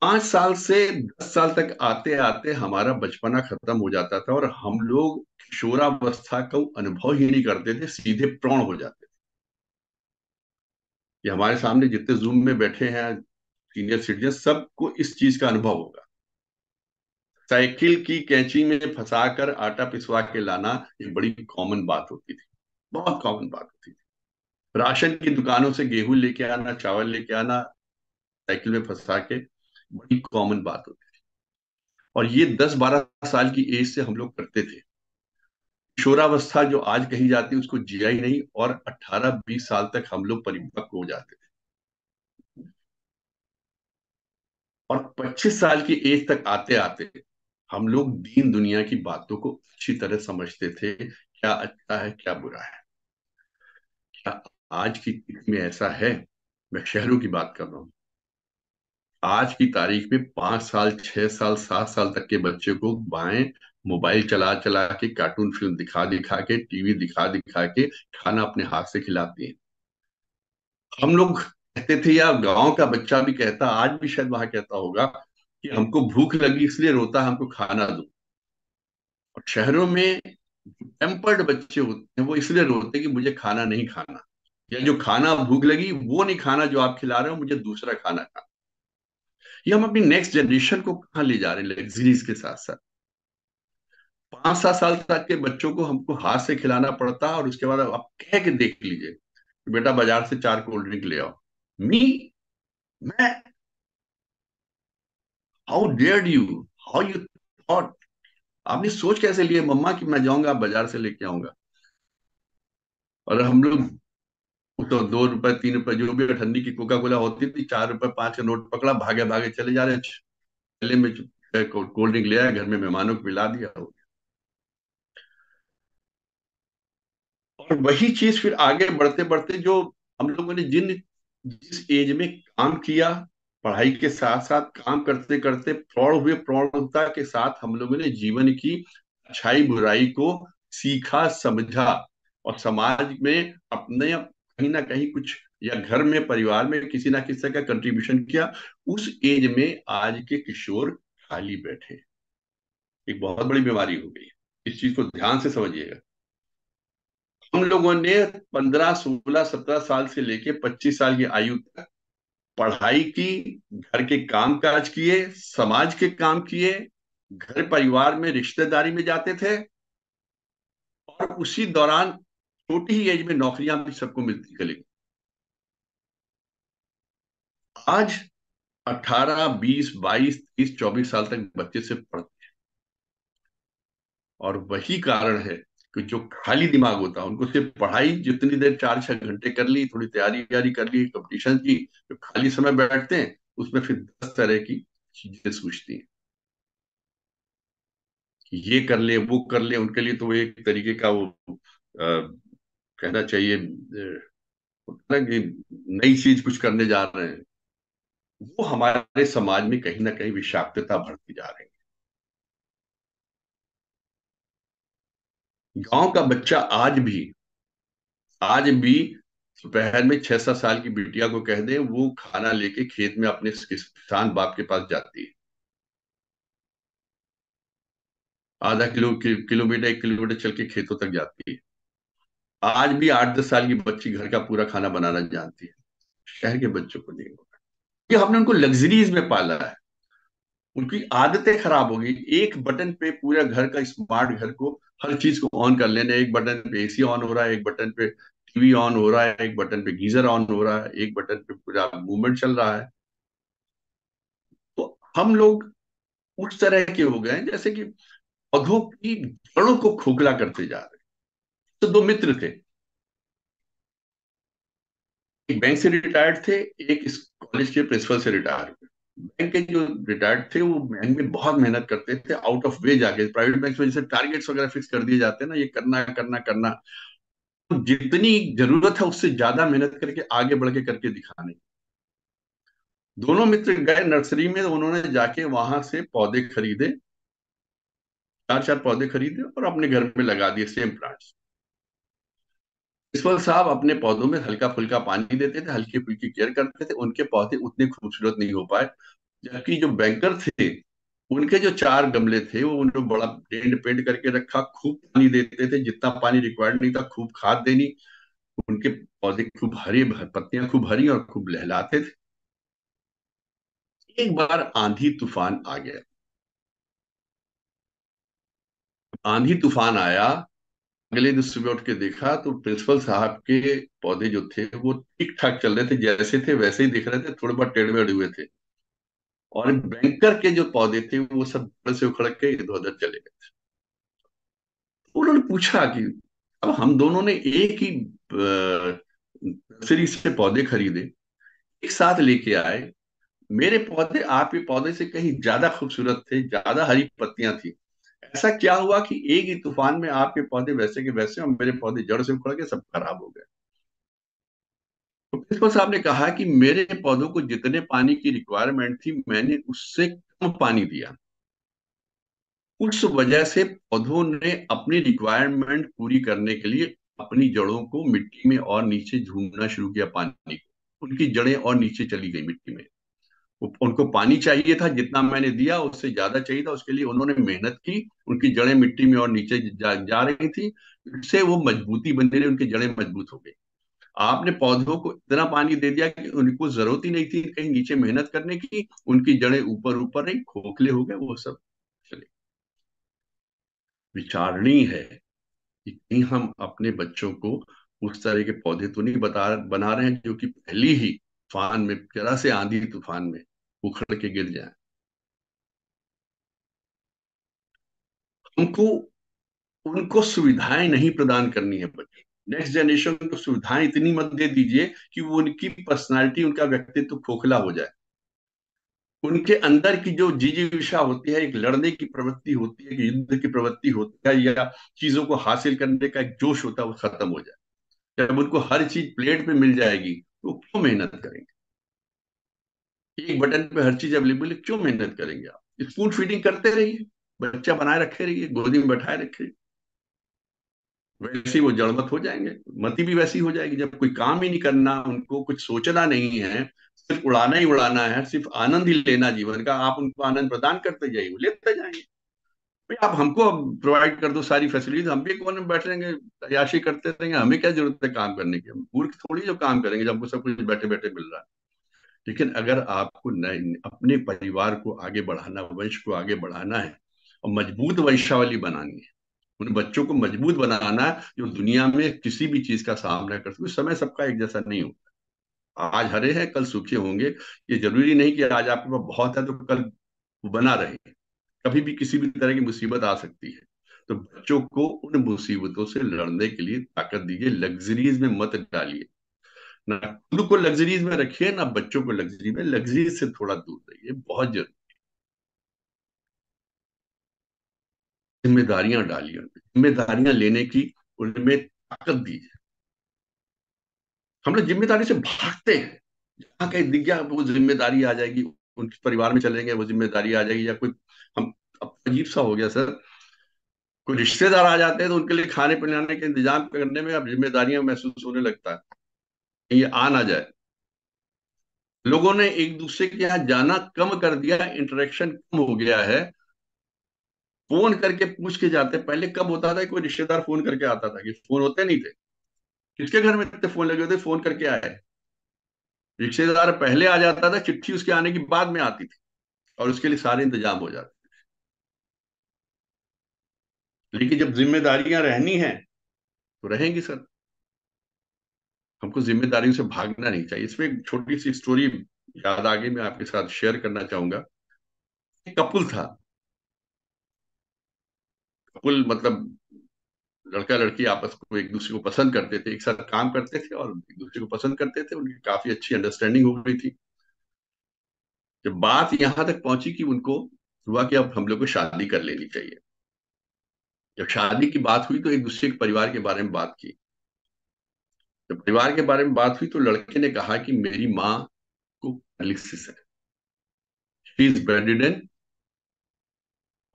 5 साल से 10 साल तक आते आते हमारा बचपना खत्म हो जाता था और हम लोग किशोरावस्था का अनुभव ही नहीं करते थे, सीधे प्रौढ़ हो जाते थे। ये हमारे सामने जितने जूम में बैठे हैं सीनियर सिटीजन, सबको इस चीज का अनुभव होगा। साइकिल की कैंची में फंसाकर आटा पिसवा के लाना एक बड़ी कॉमन बात होती थी, बहुत कॉमन बात होती थी। राशन की दुकानों से गेहूं लेके आना, चावल लेके आना, साइकिल में फंसा के, बड़ी कॉमन बात होती थी। और ये 10-12 साल की एज से हम लोग करते थे। किशोरावस्था जो आज कही जाती है उसको जिया ही नहीं, और 18-20 साल तक हम लोग परिपक्व हो जाते थे। और 25 साल की एज तक आते आते हम लोग दीन दुनिया की बातों को अच्छी तरह समझते थे, क्या अच्छा है क्या बुरा है। क्या आज की तिथि में ऐसा है? मैं शहरों की बात कर रहा हूँ। आज की तारीख में 5 साल, 6 साल, 7 साल तक के बच्चे को बाएं मोबाइल चला चला के, कार्टून फिल्म दिखा दिखा के, टीवी दिखा दिखा के खाना अपने हाथ से खिलाते हैं। हम लोग कहते थे, या गांव का बच्चा भी कहता, आज भी शायद वहां कहता होगा, कि हमको भूख लगी इसलिए रोता, हमको खाना दो। और शहरों में टेम्पर्ड बच्चे होते हैं, वो इसलिए रोते हैं कि मुझे खाना नहीं खाना, या जो खाना भूख लगी वो नहीं खाना जो आप खिला रहे हो, मुझे दूसरा खाना खाना। ये हम अपनी नेक्स्ट जनरेशन को कहाँ ले जा रहे हैं लग्जरीज के साथ साथ। 5-7 साल तक के बच्चों को हमको हाथ से खिलाना पड़ता है, और उसके बाद आप कह के देख लीजिए, बेटा बाजार से 4 कोल्ड ड्रिंक ले आओ। मी, मैं, how dare you, how you thought, आपने सोच कैसे लिए मम्मा कि मैं जाऊंगा बाजार से लेके आऊंगा। और हम लोग तो 2 रुपए 3 रुपए जो भी ठंडी की कोका कोला होती थी, 4 रुपए 5 का नोट पकड़ा, भागे भागे चले जा रहे हैं, गले में कोल्ड ड्रिंक ले आया, घर में मेहमानों को पिला दिया। और वही चीज फिर आगे बढ़ते बढ़ते, जो हम लोगों ने जिस एज में काम किया, पढ़ाई के साथ साथ काम करते करते प्रौढ़ हुए, प्रौढ़ता के साथ हम लोगों ने जीवन की अच्छाई बुराई को सीखा, समझा, और समाज में अपने कहीं ना कहीं कुछ, या घर में परिवार में किसी ना किसी का कंट्रीब्यूशन किया। उस एज में आज के किशोर खाली बैठे, एक बहुत बड़ी बीमारी हो गई है। इस चीज को ध्यान से समझिएगा। हम लोगों ने 15, 16, 17 साल से लेके 25 साल की आयु तक पढ़ाई की, घर के काम काज किए, समाज के काम किए, घर परिवार में रिश्तेदारी में जाते थे, और उसी दौरान छोटी ही एज में नौकरियां भी सबको मिलती चली गई। आज 18, 20, 22, 23, 24 साल तक बच्चे से पढ़ते हैं। और वही कारण है कि जो खाली दिमाग होता है उनको सिर्फ पढ़ाई, जितनी देर 4-6 घंटे कर ली, थोड़ी तैयारी व्यारी कर ली कंपटीशन की, जो खाली समय बैठते हैं उसमें फिर 10 तरह की चीजें सूझती हैं कि ये कर ले वो कर ले। उनके लिए तो वो एक तरीके का वो कहना चाहिए, होता है कि नई चीज कुछ करने जा रहे हैं। वो हमारे समाज में कहीं ना कहीं विषाक्तता बढ़ती जा रही है। गांव का बच्चा आज भी दोपहर में 6-7 साल की बिटिया को कह दे, वो खाना लेके खेत में अपने किसान बाप के पास जाती है, आधा किलोमीटर 1 किलोमीटर चल के खेतों तक जाती है। आज भी 8-10 साल की बच्ची घर का पूरा खाना बनाना जानती है। शहर के बच्चों को नहीं होगा, ये हमने उनको लग्जरीज में पाला है। उनकी आदतें खराब हो गई। एक बटन पे पूरा घर का, स्मार्ट घर को, हर चीज को ऑन कर लेने, एक बटन पे एसी ऑन हो रहा है, एक बटन पे टीवी ऑन हो रहा है, एक बटन पे गीजर ऑन हो रहा है, एक बटन पे पूरा मूवमेंट चल रहा है। तो हम लोग उस तरह के हो गए हैं जैसे कि पौधों की जड़ों को खोखला करते जा रहे हैं। तो 2 मित्र थे, एक बैंक से रिटायर्ड थे, एक इस कॉलेज के प्रिंसिपल से रिटायर हुए। बैंक के जो रिटायर्ड थे वो बैंक में बहुत मेहनत करते थे, आउट ऑफ वे जाके। प्राइवेट बैंक में जैसे टारगेट्स वगैरह फिक्स कर दिए जाते हैं ना, ये करना करना करना, तो जितनी जरूरत है उससे ज्यादा मेहनत करके आगे बढ़ के करके दिखाने। दोनों मित्र गए नर्सरी में, तो उन्होंने जाके वहां से पौधे खरीदे, चार चार पौधे खरीदे और अपने घर में लगा दिए, सेम प्लांट्स। प्रिंसिपल साहब अपने पौधों में हल्का फुल्का पानी देते थे, हल्की फुल्की केयर करते थे, उनके पौधे उतने खूबसूरत नहीं हो पाए। जबकि जो बैंकर थे, उनके जो चार गमले थे वो उन्होंने बड़ा पेंट पेंट करके रखा, खूब पानी देते थे, जितना पानी रिक्वायर्ड नहीं था, खूब खाद देनी। उनके पौधे खूब हरी, पत्तियां खूब हरी और खूब लहलाते थे। एक बार आंधी तूफान आ गया। आंधी तूफान आया, अगले दिन सुबह उठ के देखा तो प्रिंसिपल साहब के पौधे जो थे वो ठीक ठाक चल रहे थे, जैसे थे वैसे ही दिख रहे थे, थोड़े बहुत टेढ़े मेढ़े हुए थे। और बैंकर के जो पौधे थे वो सब पेड़ से उखड़ के इधर उधर चले गए। उन्होंने पूछा कि अब हम दोनों ने एक ही नर्सरी से पौधे खरीदे, एक साथ लेके आए, मेरे पौधे आपके पौधे से कहीं ज्यादा खूबसूरत थे, ज्यादा हरी पत्तियां थी, ऐसा क्या हुआ कि एक ही तूफान में आपके पौधे वैसे के वैसे और मेरे पौधे जड़ से उखड़ के सब खराब हो गए? तो प्रिंसिपल साहब ने कहा कि मेरे पौधों को जितने पानी की रिक्वायरमेंट थी मैंने उससे कम पानी दिया, उस वजह से पौधों ने अपनी रिक्वायरमेंट पूरी करने के लिए अपनी जड़ों को मिट्टी में और नीचे झूमना शुरू किया, पानी को उनकी जड़ें और नीचे चली गई मिट्टी में। उनको पानी चाहिए था, जितना मैंने दिया उससे ज्यादा चाहिए था, उसके लिए उन्होंने मेहनत की, उनकी जड़ें मिट्टी में और नीचे जा रही थी, इससे वो मजबूती बनी रही, उनकी जड़ें मजबूत हो गई। आपने पौधों को इतना पानी दे दिया कि उनको जरूरत ही नहीं थी कहीं नीचे मेहनत करने की, उनकी जड़ें ऊपर ऊपर रही, खोखले हो गए वो सब चले। विचारणीय है कि कहीं हम अपने बच्चों को उस तरह के पौधे तो नहीं बना रहे हैं जो कि पहली ही तूफान में, जरा से आंधी तूफान में उखड़ के गिर जाए। हमको उनको सुविधाएं नहीं प्रदान करनी है बच्चों, नेक्स्ट जनरेशन को सुविधाएं इतनी मत दे दीजिए कि वो उनकी पर्सनालिटी, उनका व्यक्तित्व खोखला हो जाए। उनके अंदर की जो जिजीविषा होती है, एक लड़ने की प्रवृत्ति होती है, एक युद्ध की प्रवृत्ति होती है, या चीजों को हासिल करने का एक जोश होता है, वो खत्म हो जाए। जब उनको हर चीज प्लेट पे मिल जाएगी तो क्यों मेहनत करेंगे? एक बटन पे हर चीज अवेलेबल है, क्यों मेहनत करेंगे? आप स्पून फीडिंग करते रहिए, बच्चा बनाए रखे रहिए, गोदी में बैठाए रखिए, वैसे ही वो जड़मत हो जाएंगे। मति भी वैसी हो जाएगी, जब कोई काम ही नहीं करना, उनको कुछ सोचना नहीं है, सिर्फ उड़ाना ही उड़ाना है, सिर्फ आनंद ही लेना जीवन का, आप उनको आनंद प्रदान करते जाइए, वो लेते जाएंगे। भाई आप हमको प्रोवाइड कर दो सारी फैसिलिटीज, हम भी कोने में बैठ रहेंगे, अय्याशी करते रहेंगे, हमें क्या जरूरत है काम करने की? हम मूर्ख थोड़ी जो काम करेंगे जब हमको सब कुछ बैठे बैठे मिल रहा है। लेकिन अगर आपको अपने परिवार को आगे बढ़ाना, वंश को आगे बढ़ाना है और मजबूत वंशावली बनानी है, उन बच्चों को मजबूत बनाना है जो दुनिया में किसी भी चीज का सामना कर सके। समय सबका एक जैसा नहीं होता, आज हरे हैं कल सूखे होंगे। ये जरूरी नहीं कि आज आपके पास बहुत है तो कल बना रहे, कभी भी किसी भी तरह की मुसीबत आ सकती है। तो बच्चों को उन मुसीबतों से लड़ने के लिए ताकत दीजिए, लग्जरीज में मत डालिए, ना खुद को लग्जरीज में रखिए ना बच्चों को लग्जरी में, लग्जरीज से थोड़ा दूर रहिए, बहुत जरूरी। जिम्मेदारियां डालिए, जिम्मेदारियां लेने की उनमें ताकत दीजिए। हम लोग जिम्मेदारी से भागते हैं, जहाँ कहीं दिख गया वो जिम्मेदारी आ जाएगी, उनके परिवार में चलेंगे वो जिम्मेदारी आ जाएगी, या कोई हम, अब अजीब सा हो गया सर, कोई रिश्तेदार आ जाते हैं तो उनके लिए खाने पिलाने के इंतजाम करने में अब जिम्मेदारियां महसूस होने लगता है, ये आ ना जाए। लोगों ने एक दूसरे के यहाँ जाना कम कर दिया, इंटरेक्शन कम हो गया है, फोन करके पूछ के जाते। पहले कब होता था कि कोई रिश्तेदार फोन करके आता था, कि फोन होते नहीं थे, किसके घर में इतने फोन लगे होते फोन करके आए? रिश्तेदार पहले आ जाता था, चिट्ठी उसके आने की बाद में आती थी, और उसके लिए सारे इंतजाम हो जाते। लेकिन जब जिम्मेदारियां रहनी है तो रहेंगी सर, हमको जिम्मेदारियों से भागना नहीं चाहिए। इसमें एक छोटी सी स्टोरी याद आ गई, मैं आपके साथ शेयर करना चाहूंगा। एक कपुल था, कपुल मतलब लड़का लड़की आपस को एक दूसरे को पसंद करते थे, एक साथ काम करते थे और एक दूसरे को पसंद करते थे, उनकी काफी अच्छी अंडरस्टैंडिंग हो गई थी। जब बात यहां तक पहुंची कि उनको हुआ कि अब हम लोग को शादी कर लेनी चाहिए। जब शादी की बात हुई तो एक दूसरे के परिवार के बारे में बात की। जब परिवार के बारे में बात हुई तो लड़के ने कहा कि मेरी माँ को पैरालिसिस है, शी इज बेड,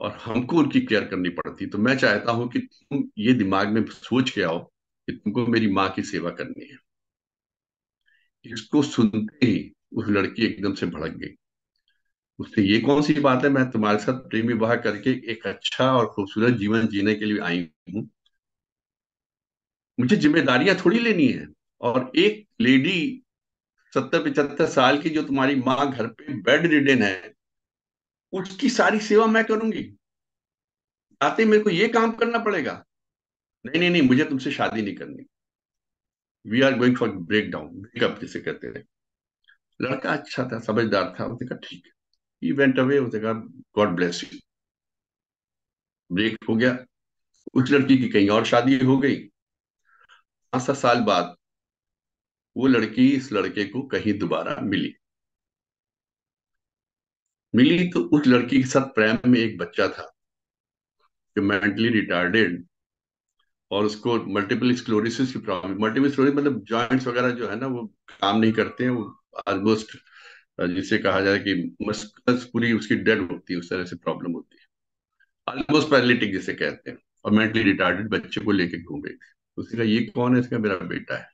और हमको उनकी केयर करनी पड़ती। तो मैं चाहता हूं कि तुम ये दिमाग में सोच के आओ कि तुमको मेरी माँ की सेवा करनी है। इसको सुनते ही उस लड़की एकदम से भड़क गई। उससे ये कौन सी बात है, मैं तुम्हारे साथ प्रेम विवाह करके एक अच्छा और खूबसूरत जीवन जीने के लिए आई हूँ, मुझे जिम्मेदारियां थोड़ी लेनी है। और एक लेडी 70-75 साल की जो तुम्हारी माँ घर पे बेड रिडेन है, उसकी सारी सेवा मैं करूंगी, आते मेरे को ये काम करना पड़ेगा? नहीं नहीं नहीं, मुझे तुमसे शादी नहीं करनी। We are going for break down, breakup जिसे कहते हैं। लड़का अच्छा था, समझदार था, उसने कहा ठीक है। ही वेंट अवे, उसने कहा गॉड ब्लेस यू। ब्रेक हो गया। उस लड़की की कहीं और शादी हो गई। 5-7 साल बाद वो लड़की इस लड़के को कहीं दोबारा मिली। मिली तो उस लड़की के साथ प्रेम में एक बच्चा था जो मेंटली रिटार्डेड, और उसको मल्टीपल स्क्लेरोसिस की प्रॉब्लम। मल्टीपल स्क्लेरोसिस मतलब जॉइंट्स वगैरह जो है ना वो काम नहीं करते हैं, वो ऑलमोस्ट जिसे कहा जाए कि मस्कल्स पूरी उसकी डेड होती है, उस तरह से प्रॉब्लम होती है, ऑलमोस्ट पैरालिटिक जिसे कहते हैं। और मेंटली रिटार्डेड बच्चे को लेके घूम रही थी। उसने कहा ये कौन है? इसका मेरा बेटा है,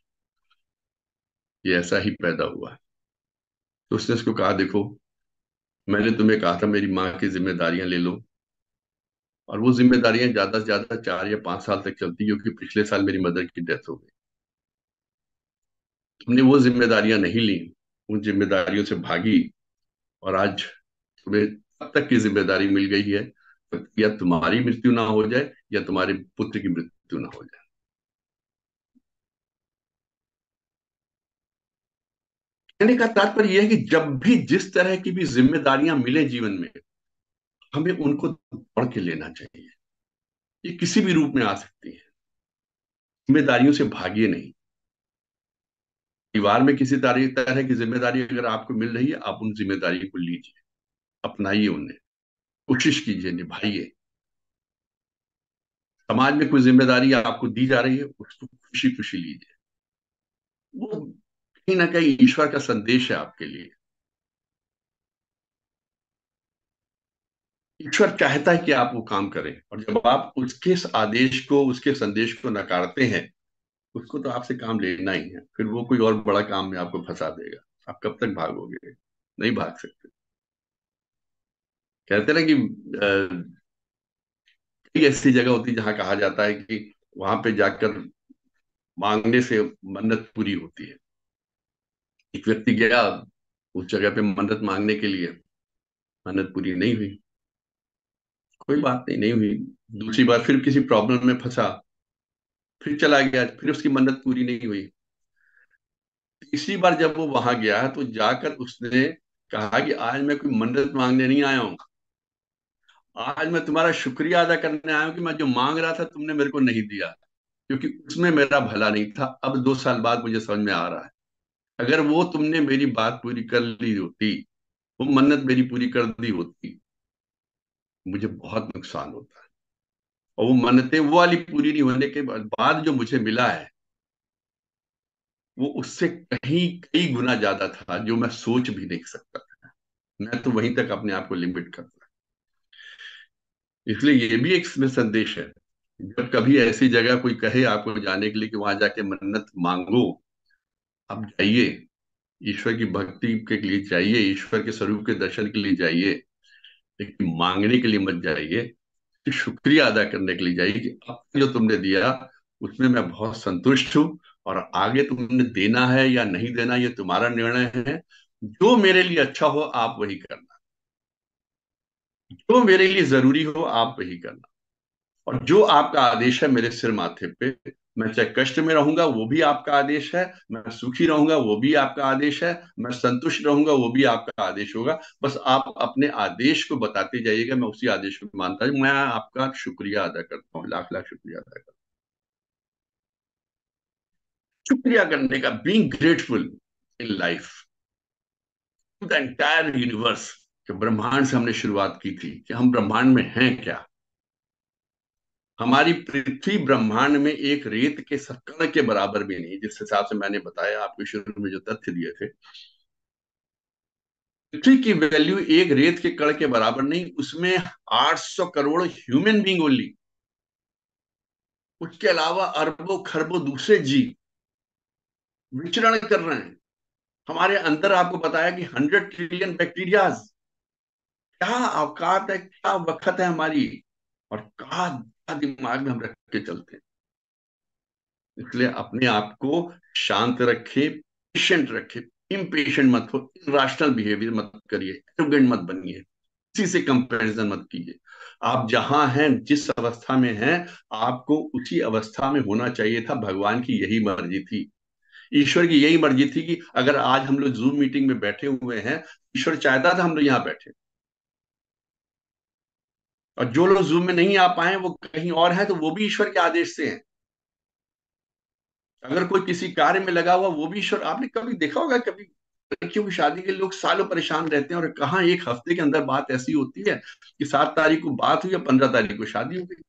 ये ऐसा ही पैदा हुआ है। तो उसने उसको कहा देखो, मैंने तुम्हें कहा था मेरी माँ की जिम्मेदारियां ले लो, और वो जिम्मेदारियां ज्यादा से ज्यादा 4 या 5 साल तक चलती, क्योंकि पिछले साल मेरी मदर की डेथ हो गई। तुमने वो जिम्मेदारियां नहीं ली, उन जिम्मेदारियों से भागी, और आज तुम्हें अब तक की जिम्मेदारी मिल गई है। तो या तुम्हारी मृत्यु ना हो जाए या तुम्हारे पुत्र की मृत्यु ना हो जाए। कहने का तात्पर्य यह है कि जब भी जिस तरह की भी जिम्मेदारियां मिले जीवन में, हमें उनको दौड़ के लेना चाहिए। ये किसी भी रूप में आ सकती है। जिम्मेदारियों से भागिए नहीं। परिवार में किसी तरह की जिम्मेदारी अगर आपको मिल रही है, आप उन जिम्मेदारी को लीजिए, अपनाइए उन्हें, कोशिश कीजिए, निभाइए। समाज में कोई जिम्मेदारी आपको दी जा रही है, उसको खुशी खुशी लीजिए। वो कहीं ना कहीं ईश्वर का संदेश है आपके लिए। ईश्वर चाहता है कि आप वो काम करें, और जब आप उसके इस आदेश को, उसके संदेश को नकारते हैं, उसको तो आपसे काम लेना ही है। फिर वो कोई और बड़ा काम में आपको फंसा देगा। आप कब तक भागोगे? नहीं भाग सकते। कहते ना कि कई ऐसी जगह होती है जहां कहा जाता है कि वहां पे जाकर मांगने से मन्नत पूरी होती है। एक व्यक्ति गया उस जगह पे मन्नत मांगने के लिए, मन्नत पूरी नहीं हुई। कोई बात नहीं, नहीं हुई। दूसरी बार फिर किसी प्रॉब्लम में फंसा, फिर चला गया, फिर उसकी मन्नत पूरी नहीं हुई। तीसरी बार जब वो वहां गया तो जाकर उसने कहा कि आज मैं कोई मन्नत मांगने नहीं आया हूं, आज मैं तुम्हारा शुक्रिया अदा करने आया हूं कि मैं जो मांग रहा था तुमने मेरे को नहीं दिया, क्योंकि उसमें मेरा भला नहीं था। अब 2 साल बाद मुझे समझ में आ रहा है, अगर वो तुमने मेरी बात पूरी कर ली होती, वो मन्नत मेरी पूरी कर दी होती, मुझे बहुत नुकसान होता है। और वो मन्नतें वो वाली पूरी नहीं होने के बाद जो मुझे मिला है, वो उससे कहीं कई गुना ज्यादा था, जो मैं सोच भी नहीं सकता था। मैं तो वहीं तक अपने आप को लिमिट करता। इसलिए ये भी एक इसमें संदेश है। जब कभी ऐसी जगह कोई कहे आपको जाने के लिए कि वहां जाके मन्नत मांगो, आप जाइए। ईश्वर की भक्ति के लिए जाइए, ईश्वर के स्वरूप के दर्शन के लिए जाइए, लेकिन मांगने के लिए मत जाइए। कि शुक्रिया अदा करने के लिए जाइए कि अब जो तुमने दिया उसमें मैं बहुत संतुष्ट हूँ, और आगे तुमने देना है या नहीं देना ये तुम्हारा निर्णय है। जो मेरे लिए अच्छा हो आप वही करना, जो मेरे लिए जरूरी हो आप वही करना, और जो आपका आदेश है मेरे सिर माथे पे, मैं चाहे कष्ट में रहूंगा वो भी आपका आदेश है, मैं सुखी रहूंगा वो भी आपका आदेश है, मैं संतुष्ट रहूंगा वो भी आपका आदेश होगा। बस आप अपने आदेश को बताते जाइएगा, मैं उसी आदेश को मानता हूं। मैं आपका शुक्रिया अदा करता हूँ, लाख लाख शुक्रिया अदा करता हूँ। शुक्रिया करने का, being grateful in life, the entire universe, कि ब्रह्मांड से हमने शुरुआत की थी कि हम ब्रह्मांड में हैं क्या। हमारी पृथ्वी ब्रह्मांड में एक रेत के कण के बराबर भी नहीं, जिस हिसाब से मैंने बताया आपको शुरू में जो तथ्य दिए थे। पृथ्वी की वैल्यू एक रेत के कण के बराबर नहीं, उसमें 800 करोड़ ह्यूमन बींग ओनली, उसके अलावा अरबों खरबों दूसरे जीव विचरण कर रहे हैं। हमारे अंदर आपको बताया कि 100 ट्रिलियन बैक्टीरियाज। क्या औकात है, क्या वक्त है हमारी, और क्या दिमाग में हम रख के चलते हैं। इसलिए अपने आप को शांत रखे, पेशेंट रखे, इम्पेशेंट मत हो, इरेशनल बिहेवियर मत करिए, एरोगेंट मत बनिए, किसी से कंपैरिजन मत कीजिए। आप जहां हैं, जिस अवस्था में हैं, आपको उसी अवस्था में होना चाहिए था। भगवान की यही मर्जी थी, ईश्वर की यही मर्जी थी कि अगर आज हम लोग जूम मीटिंग में बैठे हुए हैं, ईश्वर चाहता था हम लोग यहाँ बैठे। और जो लोग जूम में नहीं आ पाए वो कहीं और हैं, तो वो भी ईश्वर के आदेश से हैं। अगर कोई किसी कार्य में लगा हुआ, वो भी ईश्वर। आपने कभी देखा होगा, कभी लड़कियों की शादी के लिए लोग सालों परेशान रहते हैं, और कहाँ एक हफ्ते के अंदर बात ऐसी होती है कि 7 तारीख को बात हुई या 15 तारीख को शादी हो गई।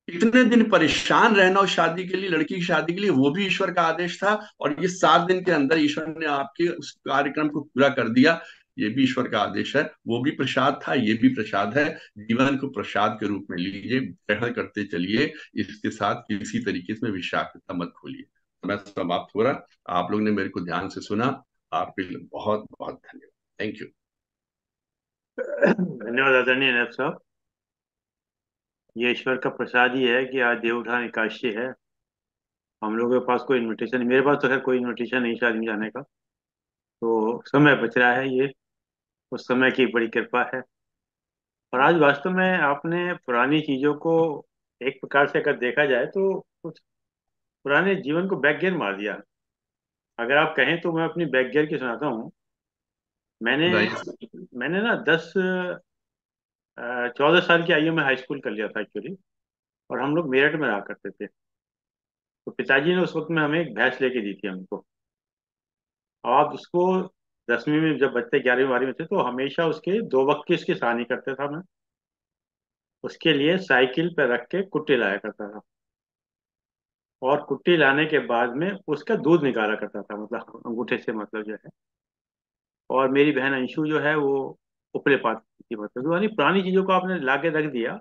इतने दिन परेशान रहना उस शादी के लिए, लड़की की शादी के लिए, वो भी ईश्वर का आदेश था। और ये 7 दिन के अंदर ईश्वर ने आपके उस कार्यक्रम को पूरा कर दिया, ये भी ईश्वर का आदेश है। वो भी प्रसाद था, ये भी प्रसाद है। जीवन को प्रसाद के रूप में लीजिए, ग्रहण करते चलिए, इसके साथ किसी तरीके से विषाक्तता मत खोलिए। मैं समाप्त हो रहा, आप लोग ने मेरे को ध्यान से सुना, आपके लिए बहुत बहुत धन्यवाद। Thank you. धन्यवाद आदरणीय नैब साहब। ये ईश्वर का प्रसाद ही है कि आज देवउठान एकादशी है। हम लोगों के पास कोई इनविटेशन, मेरे पास तो खैर कोई इनविटेशन नहीं शादी में जाने का, तो समय बच रहा है। ये उस समय की बड़ी कृपा है। और आज वास्तव में आपने पुरानी चीजों को एक प्रकार से अगर देखा जाए तो कुछ पुराने जीवन को बैक गियर मार दिया। अगर आप कहें तो मैं अपनी बैक गियर की सुनाता हूँ। मैंने बताइए। मैंने ना 14 साल की आयु में हाई स्कूल कर लिया था एक्चुअली। और हम लोग मेरठ में रहा करते थे। तो पिताजी ने उस वक्त में हमें एक भैंस लेके दी थी हमको। और आप उसको 10वीं में जब बच्चे 11वीं 12वीं में थे तो हमेशा उसके 2 वक्त की उसकी सहानी करता था मैं। उसके लिए साइकिल पे रख के कुट्टी लाया करता था। और कुट्टी लाने के बाद में उसका दूध निकाला करता था, मतलब अंगूठे से, मतलब जो है। और मेरी बहन अंशु जो है वो उपले पाती थी, मतलब तो यानी पुरानी चीजों को आपने ला के रख दिया।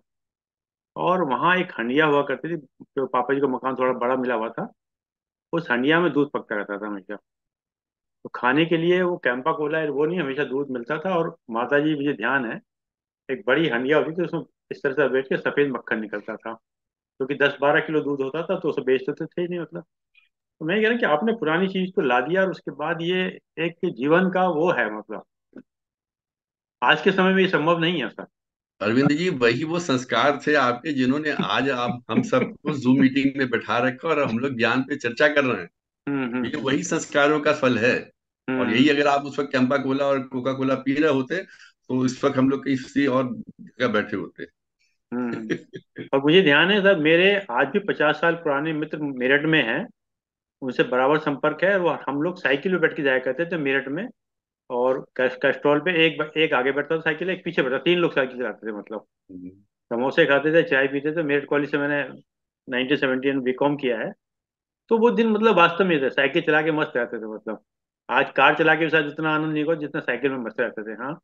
और वहाँ एक हंडिया हुआ करती थी, जो पापा जी को मकान थोड़ा बड़ा मिला हुआ था। उस हंडिया में दूध पकता रहता था हमेशा। तो खाने के लिए वो कैंपा कोला वो नहीं, हमेशा दूध मिलता था। और माता जी, मुझे ध्यान है, एक बड़ी हंडिया होती थी, उसमें इस तरह से बैठ के सफेद मक्खन निकलता था। क्योंकि 10-12 किलो दूध होता था, तो उसे बेचते तो थे ही नहीं, मतलब। तो मैं कह रहा हूं कि आपने पुरानी चीज को ला दिया और उसके बाद ये एक जीवन का वो है, मतलब आज के समय में ये संभव नहीं है सर। अरविंद जी, वही वो संस्कार थे आपके, जिन्होंने आज आप हम सबको जूम मीटिंग में बैठा रखा और हम लोग ज्ञान पे चर्चा कर रहे हैं। ये हम्म। वही संस्कारों का फल है। और हम्म। यही अगर आप उस वक्त कैंपा कोला और कोका कोला पी रहे होते, तो इस वक्त हम लोग किसी और जगह बैठे होते। हम्म। और मुझे ध्यान है सर, मेरे आज भी 50 साल पुराने मित्र मेरठ में हैं। उनसे बराबर संपर्क है। वो हम लोग साइकिल पे बैठ के जाया करते थे मेरठ में। और कैस्ट्रॉल पे एक आगे बैठता था साइकिल, एक पीछे बैठता, 3 लोग साइकिल चलाते थे, मतलब समोसे खाते थे, चाय पीते थे। मेरठ कॉलेज से मैंने 1970 में बीकॉम किया है। तो वो दिन मतलब वास्तव में थे, साइकिल चला के मस्त रहते थे, मतलब आज कार चला के भी शायद उतना आनंद नहीं होगा जितना साइकिल में मस्त रहते थे। हाँ।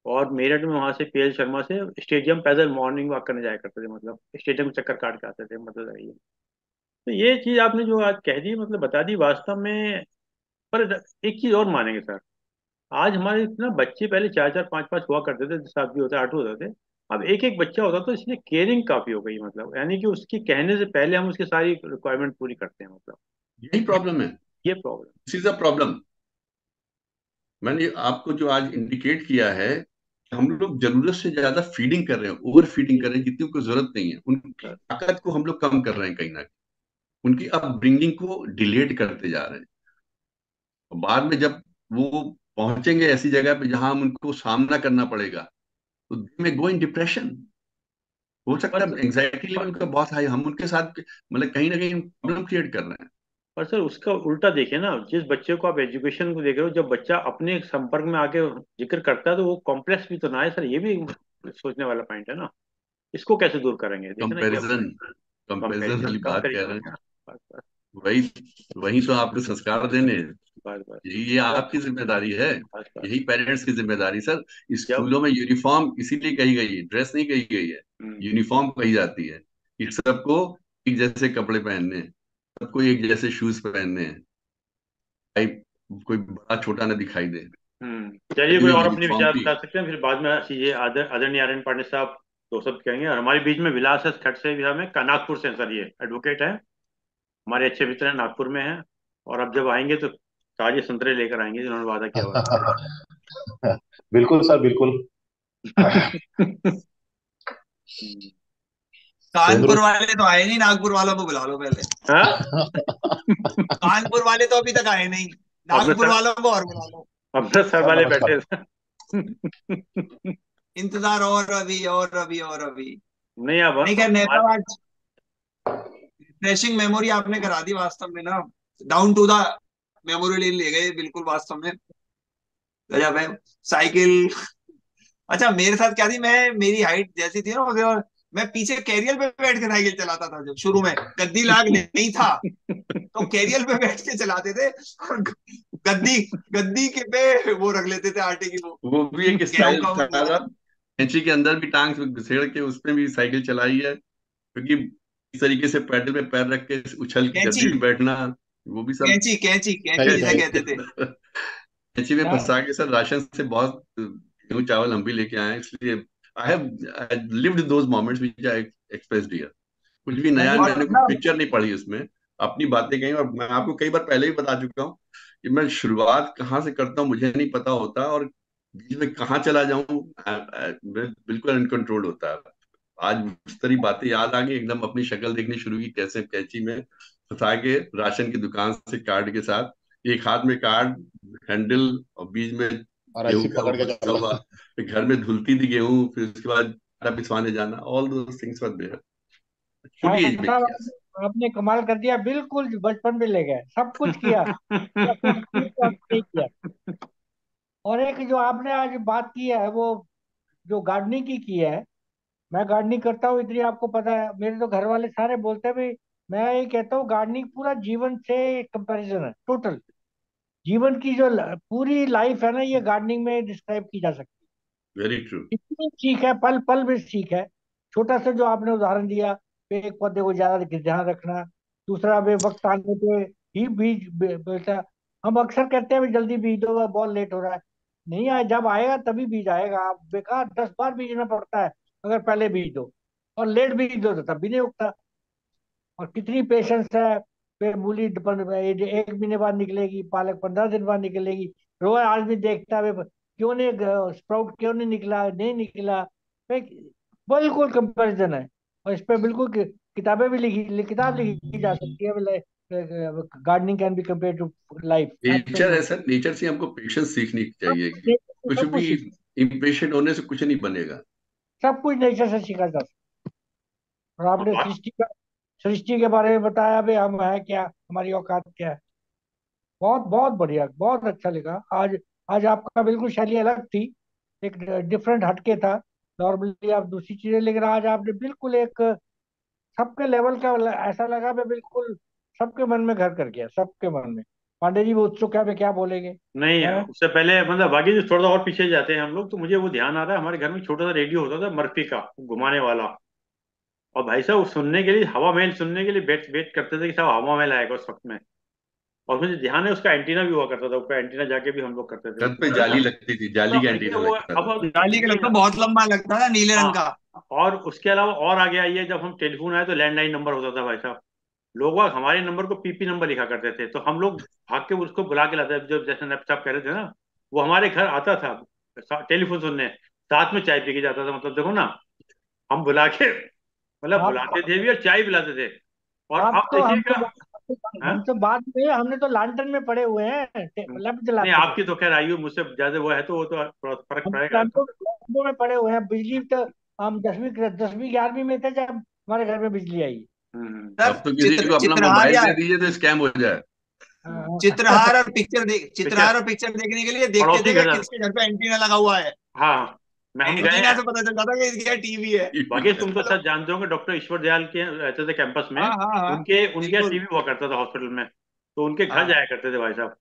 और मेरठ में वहां से पीएल शर्मा से स्टेडियम पैदल मॉर्निंग वॉक करने जाया करते थे, मतलब स्टेडियम चक्कर काट के आते थे, मतलब ये। तो ये चीज आपने जो आज कह दी, मतलब बता दी वास्तव में। पर एक चीज और मानेंगे सर, आज हमारे इतना बच्चे, पहले 4-4 5-5 हुआ करते थे, 7 भी होते 8 होते थे। अब एक एक बच्चा होता तो इसलिए केयरिंग काफी हो गई, मतलब यानी कि उसके कहने से पहले हम उसकी सारी रिक्वायरमेंट पूरी करते हैं, मतलब यही प्रॉब्लम है। ये problem. This is a problem. मैंने आपको जो आज इंडिकेट किया है, हम लोग जरूरत से ज्यादा फीडिंग कर रहे हैं, ओवर फीडिंग कर रहे हैं, जितनी को जरूरत नहीं है। उनकी ताकत को हम लोग कम कर रहे हैं कहीं ना कहीं, उनकी अपब्रिंगिंग को डिलेड करते जा रहे हैं। और बाद में जब वो पहुंचेंगे ऐसी जगह पे जहां हम उनको सामना करना पड़ेगा, तो दे में गो इन डिप्रेशन। हो सकता पर है एंजाइटी लेवल उनका बहुत हाई, हम उनके साथ मतलब कहीं ना कहीं प्रॉब्लम क्रिएट कर रहे हैं। पर सर उसका उल्टा देखिए ना, जिस बच्चे को आप एजुकेशन को देख रहे हो, जब बच्चा अपने संपर्क में आके जिक्र करता है तो वो कॉम्प्लेक्स भी तो ना है सर, ये भी सोचने वाला पॉइंट है ना। इसको कैसे दूर करेंगे, देखिए ना ये कंपैरिजन, कंपैरिजन कंपैरिजन वाली बात कह कंपैरिजन रहे हो हैं। गया। बस बस वही वही तो आपको संस्कार देने हैं। बस बस। ये आपकी जिम्मेदारी है। बस बस। यही पेरेंट्स की जिम्मेदारी सर। जब स्कूलों में यूनिफॉर्म इसीलिए कही गई है, ड्रेस नहीं कही गई है, हम्म, यूनिफॉर्म कही जाती है कि सबको एक जैसे कपड़े पहनने हैं, सबको एक जैसे शूज पहनने हैं, भाई कोई बड़ा छोटा ना दिखाई दे। चलिए, कोई ये और अपने यूनिफॉर्म विचार भी। बता सकते हैं, फिर बाद में ये आदरणीय आर्यन पांडे साहब दो शब्द कहेंगे। और हमारे बीच में विलास है खट से भी हमें नागपुर से हैं सर, ये एडवोकेट है, हमारे अच्छे मित्र हैं, नागपुर में हैं। और अब जब आएंगे तो ताजे संतरे लेकर आएंगे, जिन्होंने वादा किया हुआ बिल्कुल सर, बिल्कुल। है। सेंद्र। कानपुर वाले तो आए नहीं, नागपुर वालों को बुला लो पहले। हाँ। कानपुर वाले तो अभी तक आए नहीं, अपने नागपुर सर, वालों को और बुला लो। अपने सर सर वाले बैठे नमस्कार। थे। इंतजार और अभी और अभी और अभी। नहीं, अब नहीं खैर हमारे नेता, आज फ्रेशिंग मेमोरी आपने करा दी वास्तव में ना। Down to the memory lane ले गए बिल्कुल वास्तव में। गजब है। साइकिल। अच्छा मेरे साथ क्या थी, मैं मेरी हाइट जैसी थी ना और मैं पीछे कैरियर पे बैठ के साइकिल चलाता था जब शुरू में। गद्दी लाग नहीं था तो कैरियर पे बैठ के चलाते थे। और गद्दी गद्दी के पे वो रख लेते थे आटे की वो वो भी एक गेहूं स्टाइल का था वो। ना, कैंची के अंदर भी टांग घुसेड़ के उसमें भी साइकिल चलाई है, क्योंकि इस तरीके से पैडल पे पैर रख के उछल के कैंची गद्दी पे बैठना, वो भी सब। कैंची कैंची कैंची थैंक जिसे थैंक कहते थे। कैंची में क्या? फंसा के सर राशन से बहुत गेहूं चावल हम भी लेके आए हैं, इसलिए I have lived those moments which I expressed here. कुछ भी नया, नहीं, और मैंने कोई ना पिक्चर नहीं पढ़ी उसमें, अपनी बातें कही। और मैं आपको कई बार पहले भी बता चुका हूँ कि मैं शुरुआत कहाँ से करता हूँ मुझे नहीं पता होता, और बीच में कहाँ चला जाऊं मैं बिल्कुल अनकंट्रोल होता है। आज उस तरह बातें याद आ गई, एकदम अपनी शक्ल देखनी शुरू की, कैसे कैंची में फंसा के राशन की दुकान से कार्ड के साथ, एक हाथ में कार्ड हैंडल और बीच में और गेहूं ऐसी का वो पकड़ के फंसा चला। हुआ, फिर घर में धुलती थी गेहूं, फिर उसके बाद आटा पिसवाने जाना, ऑल दो थिंग्स वर देयर, छोटी एज में साहब किया। आपने कमाल कर दिया, बिल्कुल बचपन में ले गए, सब कुछ किया। सब कुछ तो आपने नहीं किया। और एक जो आपने आज बात की है, वो जो गार्डनिंग की है। मैं गार्डनिंग करता हूँ, इतनी आपको पता है। मेरे तो घर वाले सारे बोलते हैं भाई, मैं ये कहता हूँ गार्डनिंग पूरा जीवन से कंपैरिजन है, टोटल जीवन की जो पूरी लाइफ है ना, ये गार्डनिंग में डिस्क्राइब की जा सकती वेरी ट्रू। है। इतनी सीख है, पल पल में सीख है। छोटा सा जो आपने उदाहरण दिया, पेड़ पौधे को ज्यादा ध्यान रखना। दूसरा, वे वक्त आने पे ही बीज बेटा। हम अक्सर कहते हैं भी जल्दी बीज दो, बहुत लेट हो रहा है। नहीं आए, जब आएगा तभी बीज आएगा। आप बेकार 10 बार बीजना पड़ता है अगर पहले बीज दो। और लेट बीज दो तो तब भी नहीं उगता। और कितनी पेशेंस है। फिर मूली एक महीने बाद निकलेगी, पालक 15 दिन बाद निकलेगी। रोज आदमी देखता है क्यों नहीं, स्प्राउट क्यों नहीं निकला, नहीं निकला। भाई, बिल्कुल कंपैरिजन है। और इस पे बिल्कुल किताबें भी किताब लिखी जा सकती है। Gardening can be compare to life, nature है एब्सोल्युटली। सर, नेचर से हमको पेशेंस सीखनी सब चाहिए। कुछ नेचर से, कुछ सब भी कुछ इम्पेशेंट होने से कुछ नहीं बनेगा। सब कुछ नेचर से सीखा जा सकता है। और आपने बात सृष्टि के बारे में बताया भी, हम है क्या, हमारी औकात क्या है। बहुत बहुत बढ़िया, बहुत अच्छा लगा आज। आज आपका बिल्कुल शैली अलग थी, एक डिफरेंट हटके था। नॉर्मली आप दूसरी चीजें, लेकिन आज आपने बिल्कुल एक सबके लेवल का ऐसा लगा मैं बिल्कुल सबके मन में घर कर गया, सबके मन में। पांडे जी वो उत्सुक है, वे क्या बोलेंगे। नहीं, हैं? उससे पहले मतलब बाकी जो थोड़ा सा और पीछे जाते हैं हम लोग, तो मुझे वो ध्यान आ रहा है, हमारे घर में छोटा सा रेडियो होता था मर्फी का, घुमाने वाला। और भाई साहब वो सुनने के लिए, हवा महल सुनने के लिए वेट वेट करते थे कि साहब हवा महल आएगा उस वक्त में। और मुझे ध्यान है उसका एंटीना भी हुआ करता था, उसका एंटीना जाके भी हम लोग करते थे छत पे तो जाली लगती थी, जाली का भैया एंटीना वो लगता था। अब जाली के लगता बहुत लंबा लगता था नीले रंग का। हाँ। और उसके अलावा और आगे आइए, जब हम टेलीफोन आए तो लैंडलाइन नंबर होता था भाई साहब। लोग वहाँ हमारे नंबर को पीपी नंबर लिखा करते थे, तो हम लोग भाग के उसको बुला के लाते थे, जो जैसे नैप साहब कह रहे थे ना, वो हमारे घर आता था टेलीफोन सुनने, साथ में चाय पी के जाता था। मतलब देखो ना, हम बुला के मतलब आप बुलाते थे भी और चाय पिलाते थे। और आप अब तो देखिएगा। हाँ? हम तो बाद में, हमने तो लालटेन में पड़े हुए हैं, लैंप नहीं, जलाते थे। आपकी तो खैर आयु मुझसे ज्यादा वो है, तो वो तो थोड़ा फर्क हम पड़ेगा। लैंपों में पड़े हुए हैं। बिजली तो हम 10वीं 11वीं में थे जब हमारे घर में बिजली आई। सर अब तो किसी को अपना चित्रहार मोबाइल या दे दीजिए तो स्कैम हो जाए। हाँ, चित्रहार और चित्रहार और पिक्चर देखने के लिए देखते पड़ोसी थे घर कि जाना। किसके घर पे एंटीना लगा हुआ है। हाँ, मैं हम गए एंटीना हैं। से पता चलता था कि इसके यहाँ टीवी है। बाकी तुम तो शायद जानते होंगे, डॉक्टर ईश्वर दयाल के रहते थे कैंपस में। हाँ हाँ हाँ, उनके उनके बिल्कुल। टीवी हुआ करता था हॉस्पिटल में। तो उनके घर हाँ जाया करते थे भाई साहब,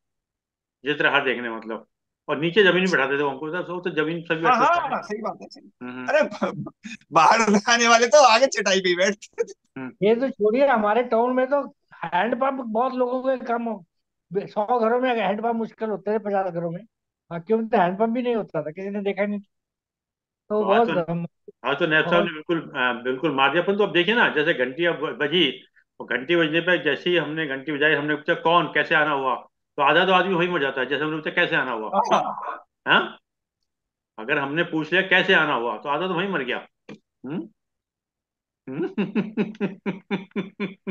चित्रहार देखने मतलब। और नीचे जमीन में बैठाते थे वो हमको, तो जमीन सभी हाँ एक्सेस कर। हाँ, सही बात है, सही। हम्म। अरे बाहर आने वाले तो आगे चटाई पे ही बैठते थे। हम्म। ये तो छोड़िए, हमारे टाउन में तो हैंडपंप बहुत लोगों के कम 100 घरों में हैंडपंप मुश्किल होते थे, 50 घरों में। हाँ, क्योंकि हैंडपंप भी नहीं होता था, किसी ने देखा नहीं। तो तो बहुत आज तो नैब साहब बहुत ने बिल्कुल बिल्कुल मार दिया अपन। तो अब देखिए ना, जैसे घंटी अब बजी, और घंटी बजने पे जैसे ही हमने घंटी बजाई, हमने पूछा कौन कैसे आना हुआ, तो आधा तो आदमी वही मर जाता है। जैसे हमने पूछा कैसे आना हुआ, हाँ, हाँ, अगर हमने पूछ लिया कैसे आना हुआ तो आधा तो वही मर गया। हम्म।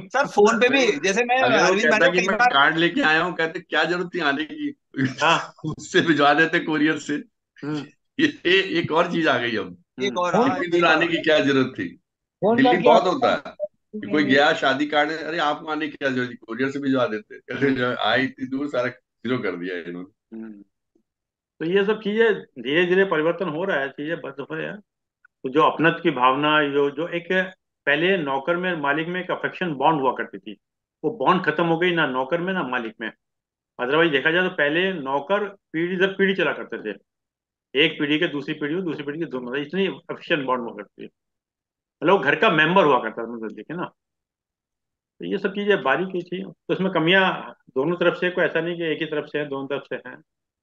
सर फोन पे भी, नहीं, जैसे मैं अगर वो अरविंद भाई कहता को कि कई मैं बार। कार्ड लेके आया हूँ, कहते क्या जरूरत थी आने की। हाँ। उससे भिजवा देते कोरियर से। हम्म। ये एक और चीज आ गई अब। एक हम्म। और, फोन हाँ, इतनी दूर एक आने और। की क्या जरूरत थी। फोन दिल्ली करके बहुत होता आप है कि कोई गया शादी कार्ड है, अरे आपको आने की क्या जरूरत थी, कोरियर से भिजवा देते। कहते जो आई इतनी दूर, सारा जीरो कर दिया इन्होंने। हम्म। तो ये सब चीजें धीरे धीरे परिवर्तन हो रहा है, चीजें बदल हो रहा है। तो जो अपनत्व की भावना, जो जो एक पहले नौकर में मालिक में एक अफेक्शन बॉन्ड हुआ करती थी, वो बॉन्ड खत्म हो गई, ना नौकर में ना मालिक में। अदरवाइज देखा जाए तो पहले नौकर पीढ़ी दर पीढ़ी चला करते थे, एक पीढ़ी के दूसरी पीढ़ी में, दूसरी पीढ़ी के दोनों, मतलब इतनी अफेक्शन बॉन्ड हुआ करती है। मतलब वो घर का मेंबर हुआ करता था, मतलब देखे ना। तो ये सब चीजें बारीकी थी, तो इसमें कमियां दोनों तरफ से, कोई ऐसा नहीं कि एक ही तरफ से है, दोनों तरफ से है।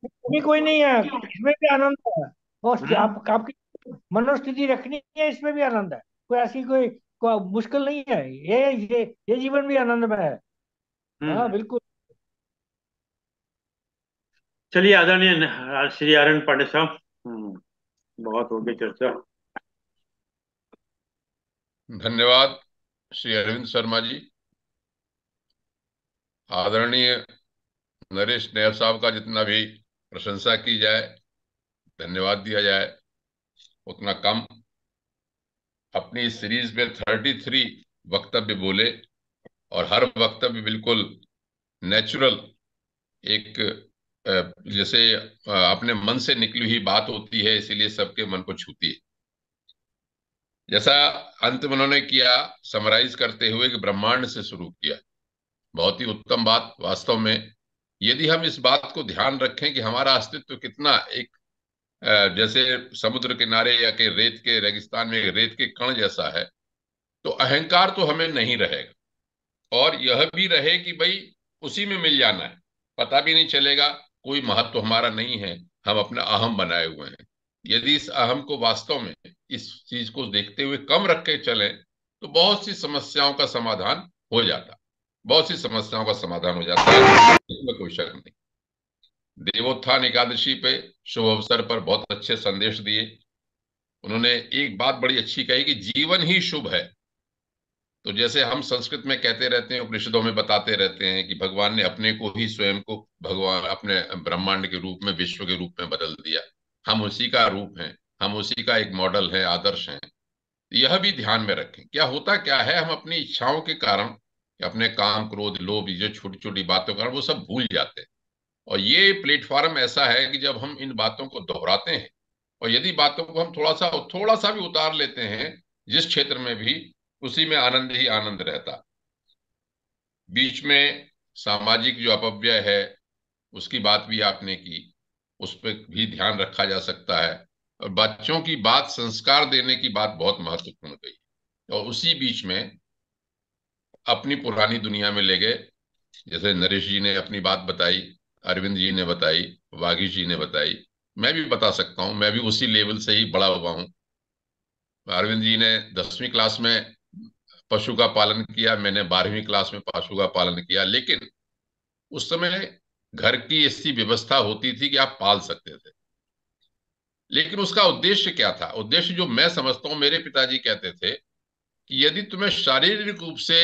भी कोई नहीं है, इसमें भी आनंद है। और हम्म। आपकी मनोस्थिति रखनी है, इसमें भी आनंद है। कोई ऐसी कोई मुश्किल नहीं है। ये जीवन भी आनंदमय है। हाँ, हम्म। बिल्कुल। चलिए, आदरणीय श्री आर्यन पांडे साहब, बहुत हो गई चर्चा। धन्यवाद श्री अरविंद शर्मा जी। आदरणीय नरेश नायब साहब का जितना भी प्रशंसा की जाए, धन्यवाद दिया जाए, उतना कम। अपनी इस सीरीज में 33 वक्तव्य बोले, और हर वक्तव्य बिल्कुल नेचुरल, एक जैसे अपने मन से निकली हुई बात होती है, इसीलिए सबके मन को छूती है। जैसा अंत में उन्होंने किया, समराइज करते हुए कि ब्रह्मांड से शुरू किया, बहुत ही उत्तम बात। वास्तव में यदि हम इस बात को ध्यान रखें कि हमारा अस्तित्व कितना एक जैसे समुद्र किनारे या के रेत के रेगिस्तान में एक रेत के कण जैसा है, तो अहंकार तो हमें नहीं रहेगा। और यह भी रहे कि भाई उसी में मिल जाना है, पता भी नहीं चलेगा, कोई महत्व हमारा नहीं है, हम अपना अहम बनाए हुए हैं। यदि इस अहम को वास्तव में, इस चीज को देखते हुए कम रख के चले, तो बहुत सी समस्याओं का समाधान हो जाता, बहुत सी समस्याओं का समाधान हो जाता है, इसमें कोई शक नहीं। देवोत्थान एकादशी पे शुभ अवसर पर बहुत अच्छे संदेश दिए उन्होंने। एक बात बड़ी अच्छी कही कि जीवन ही शुभ है। तो जैसे हम संस्कृत में कहते रहते हैं, उपनिषदों में बताते रहते हैं कि भगवान ने अपने को ही, स्वयं को भगवान अपने ब्रह्मांड के रूप में, विश्व के रूप में बदल दिया। हम उसी का रूप हैं, हम उसी का एक मॉडल है, आदर्श हैं। यह भी ध्यान में रखें, क्या होता क्या है, हम अपनी इच्छाओं के कारण, अपने काम क्रोध लोभ, ये जो छोटी छोटी बातों के कारण वो सब भूल जाते हैं। और ये प्लेटफॉर्म ऐसा है कि जब हम इन बातों को दोहराते हैं, और यदि बातों को हम थोड़ा सा भी उतार लेते हैं जिस क्षेत्र में भी, उसी में आनंद ही आनंद रहता। बीच में सामाजिक जो अपव्यय है उसकी बात भी आपने की, उस पर भी ध्यान रखा जा सकता है। और बच्चों की बात, संस्कार देने की बात बहुत महत्वपूर्ण गई। और उसी बीच में अपनी पुरानी दुनिया में ले गए, जैसे नरेश जी ने अपनी बात बताई, अरविंद जी ने बताई, वागीश जी ने बताई। मैं भी बता सकता हूं, मैं भी उसी लेवल से ही बड़ा हुआ हूं। अरविंद जी ने 10वीं क्लास में पशु का पालन किया, मैंने 12वीं क्लास में पशु का पालन किया। लेकिन उस समय घर की ऐसी व्यवस्था होती थी कि आप पाल सकते थे। लेकिन उसका उद्देश्य क्या था? उद्देश्य जो मैं समझता हूं, मेरे पिताजी कहते थे कि यदि तुम्हें शारीरिक रूप से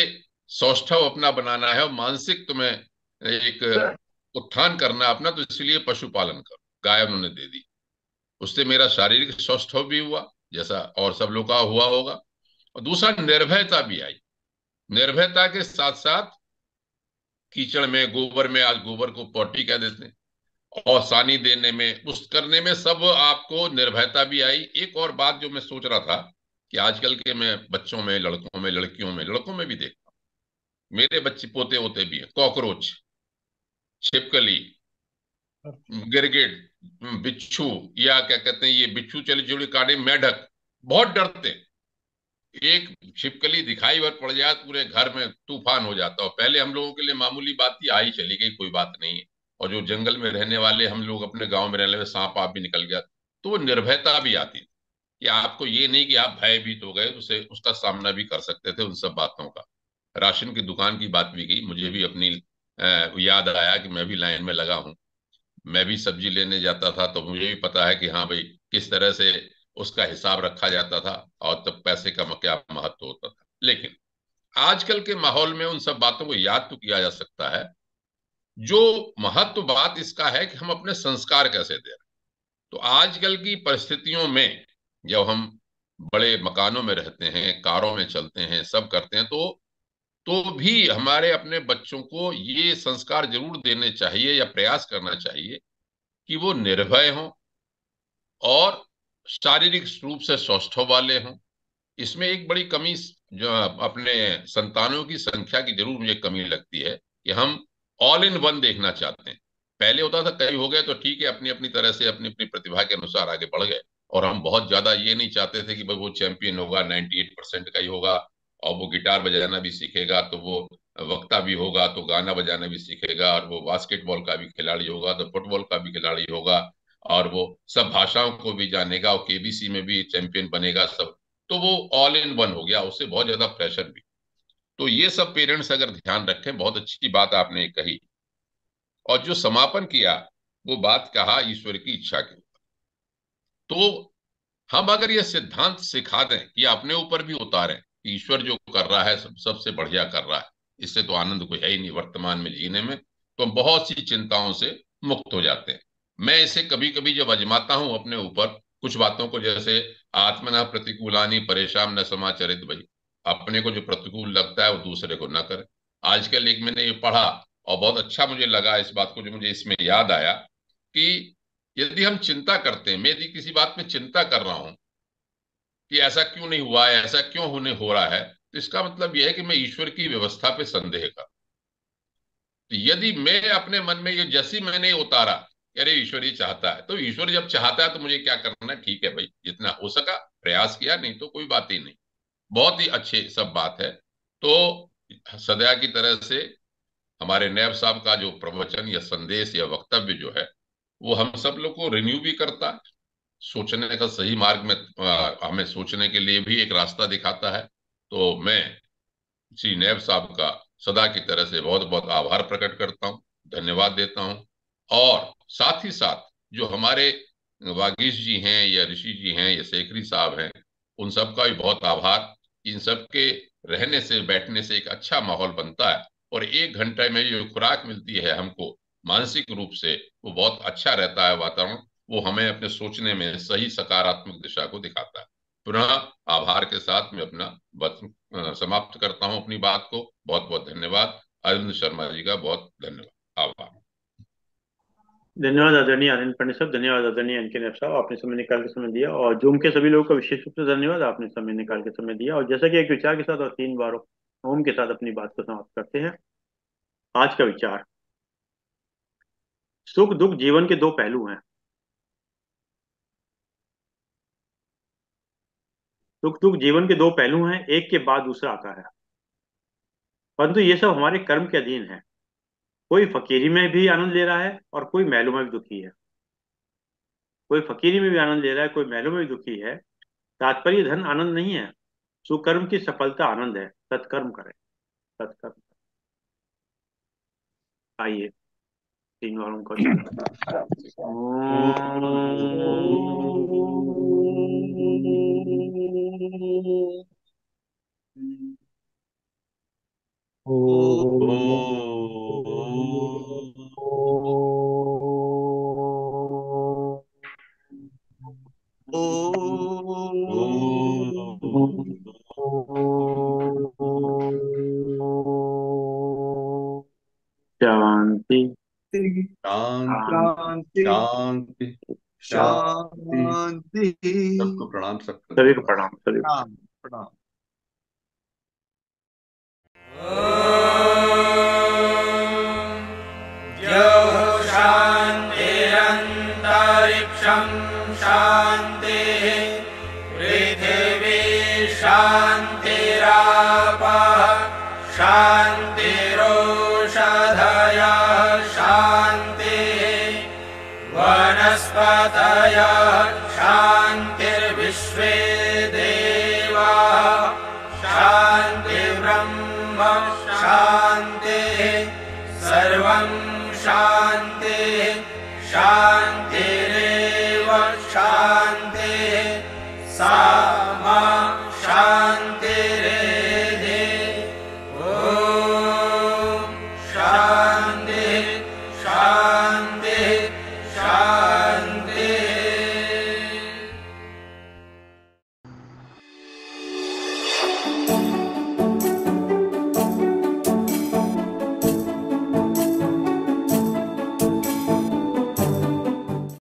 सौष्ठव अपना बनाना है और मानसिक तुम्हें एक उत्थान करना है अपना, तो इसलिए पशुपालन करो। गाय उन्होंने दे दी, उससे मेरा शारीरिक सौष्ठव भी हुआ, जैसा और सब लोग का हुआ होगा। और दूसरा, निर्भयता भी आई। निर्भयता के साथ साथ कीचड़ में, गोबर में, आज गोबर को पॉटी कह देते हैं, और सानी देने में, उस करने में सब आपको निर्भयता भी आई। एक और बात जो मैं सोच रहा था कि आजकल के मैं बच्चों में, लड़कों में, लड़कियों में, लड़कों में भी देखता हूँ, मेरे बच्चे पोते होते भी हैं, कॉकरोच, छिपकली, गिरगिट, बिच्छू, या क्या कहते हैं, ये बिच्छू चली जुड़ी काटे, मेढक, बहुत डरते हैं। एक छिपकली दिखाई भर पड़ जाए पूरे घर में तूफान हो जाता। और पहले हम लोगों के लिए मामूली बात थी, आई चली गई, कोई बात नहीं है। और जो जंगल में रहने वाले हम लोग, अपने गांव में रहने वाले, सांप आप भी निकल गया, तो वो निर्भयता भी आती थी कि आपको ये नहीं कि आप भयभीत हो गए, उसे उसका सामना भी कर सकते थे, उन सब बातों का। राशन की दुकान की बात भी की, मुझे भी अपनी याद आया कि मैं भी लाइन में लगा हूँ। मैं भी सब्जी लेने जाता था, तो मुझे भी पता है कि हाँ भाई, किस तरह से उसका हिसाब रखा जाता था और तब पैसे का क्या महत्व होता था। लेकिन आजकल के माहौल में उन सब बातों को याद तो किया जा सकता है। जो महत्व बात इसका है कि हम अपने संस्कार कैसे दे रहे हैं। तो आजकल की परिस्थितियों में जब हम बड़े मकानों में रहते हैं, कारों में चलते हैं, सब करते हैं, तो भी हमारे अपने बच्चों को ये संस्कार जरूर देने चाहिए या प्रयास करना चाहिए कि वो निर्भय हों और शारीरिक रूप से स्वस्थ वाले हों। इसमें एक बड़ी कमी जो अपने संतानों की संख्या की जरूर मुझे कमी लगती है कि हम ऑल इन वन देखना चाहते हैं। पहले होता था कई हो गए तो ठीक है, अपनी अपनी तरह से अपनी अपनी प्रतिभा के अनुसार आगे बढ़ गए, और हम बहुत ज्यादा ये नहीं चाहते थे कि भाई वो चैंपियन होगा, 98% का ही होगा, और वो गिटार बजाना भी सीखेगा तो वो वक्ता भी होगा, तो गाना बजाना भी सीखेगा, और वो बास्केटबॉल का भी खिलाड़ी होगा तो फुटबॉल का भी खिलाड़ी होगा, और वो सब भाषाओं को भी जानेगा और केबीसी में भी चैंपियन बनेगा सब। तो वो ऑल इन वन हो गया, उससे बहुत ज्यादा प्रेशर भी। तो ये सब पेरेंट्स अगर ध्यान रखें, बहुत अच्छी बात आपने कही। और जो समापन किया, वो बात कहा ईश्वर की इच्छा की। तो हम अगर ये सिद्धांत सिखा दें कि अपने ऊपर भी उतारें कि ईश्वर जो कर रहा है सबसे बढ़िया कर रहा है, इससे तो आनंद कोई है ही नहीं वर्तमान में जीने में, तो हम बहुत सी चिंताओं से मुक्त हो जाते हैं। मैं इसे कभी कभी जब आजमाता हूं अपने ऊपर कुछ बातों को, जैसे आत्मना प्रतिकूलानी परेशान न समाचरित भाई, अपने को जो प्रतिकूल लगता है वो दूसरे को न करे। आजकल एक मैंने ये पढ़ा और बहुत अच्छा मुझे लगा इस बात को, जो मुझे इसमें याद आया कि यदि हम चिंता करते हैं, मैं यदि किसी बात में चिंता कर रहा हूं कि ऐसा क्यों नहीं हुआ है, ऐसा क्यों होने हो रहा है, तो इसका मतलब यह है कि मैं ईश्वर की व्यवस्था पे संदेह कर। तो यदि मैं अपने मन में ये, जैसी मैंने उतारा कि अरे ईश्वर ये चाहता है, तो ईश्वर जब चाहता है तो मुझे क्या करना है, ठीक है भाई, जितना हो सका प्रयास किया, नहीं तो कोई बात ही नहीं। बहुत ही अच्छे सब बात है। तो सदा की तरह से हमारे नैब साहब का जो प्रवचन या संदेश या वक्तव्य जो है, वो हम सब लोग को रिन्यू भी करता है, सोचने का सही मार्ग में हमें सोचने के लिए भी एक रास्ता दिखाता है। तो मैं श्री नैब साहब का सदा की तरह से बहुत बहुत आभार प्रकट करता हूँ, धन्यवाद देता हूँ। और साथ ही साथ जो हमारे वागीश जी हैं या ऋषि जी हैं या शेखरी साहब हैं, उन सब का भी बहुत आभार। इन सब के रहने से, बैठने से एक अच्छा माहौल बनता है, और 1 घंटे में जो खुराक मिलती है हमको मानसिक रूप से, वो बहुत अच्छा रहता है वातावरण। वो हमें अपने सोचने में सही सकारात्मक दिशा को दिखाता है। पुनः आभार के साथ मैं अपना समाप्त करता हूं अपनी बात को। बहुत बहुत धन्यवाद। अरविंद शर्मा जी का बहुत धन्यवाद, आभार। धन्यवाद आदरणीय आनंद पंडित साहब, धन्यवाद आदरणीय एनके नेप साहब, आपने समय निकाल के समय दिया, और जूम के सभी लोगों का विशेष रूप से धन्यवाद, आपने समय निकाल के समय दिया। और जैसा कि एक विचार के साथ और 3 बार ओम के साथ अपनी बात को समाप्त करते हैं। आज का विचार, सुख दुख जीवन के दो पहलू हैं। सुख दुख जीवन के दो पहलू हैं, एक के बाद दूसरा आता है, परंतु ये सब हमारे कर्म के अधीन है। कोई फकीरी में भी आनंद ले रहा है और कोई महलों में भी दुखी है। कोई फकीरी में भी आनंद ले रहा है, कोई महलों में भी दुखी है। तात्पर्य धन आनंद नहीं है, सुकर्म की सफलता आनंद है। सत्कर्म करें, सत्कर्म। आइए 3 बार उनको ओ शांति शांति शांति शांति शांति। शांति। सबको प्रणाम, सबको सभी को प्रणाम, सभी को प्रणाम प्रणाम। शान्तिरन्तरिक्षं शान्तिः पृथिवी शान्तिरापः शान्तिरोषधयः शान्तिः वनस्पतयः शान्तिर्विश्वे देवाः शान्तिर्ब्रह्म शान्तिः सर्वं शान्तिः शान्तिरेव शान्तिः सा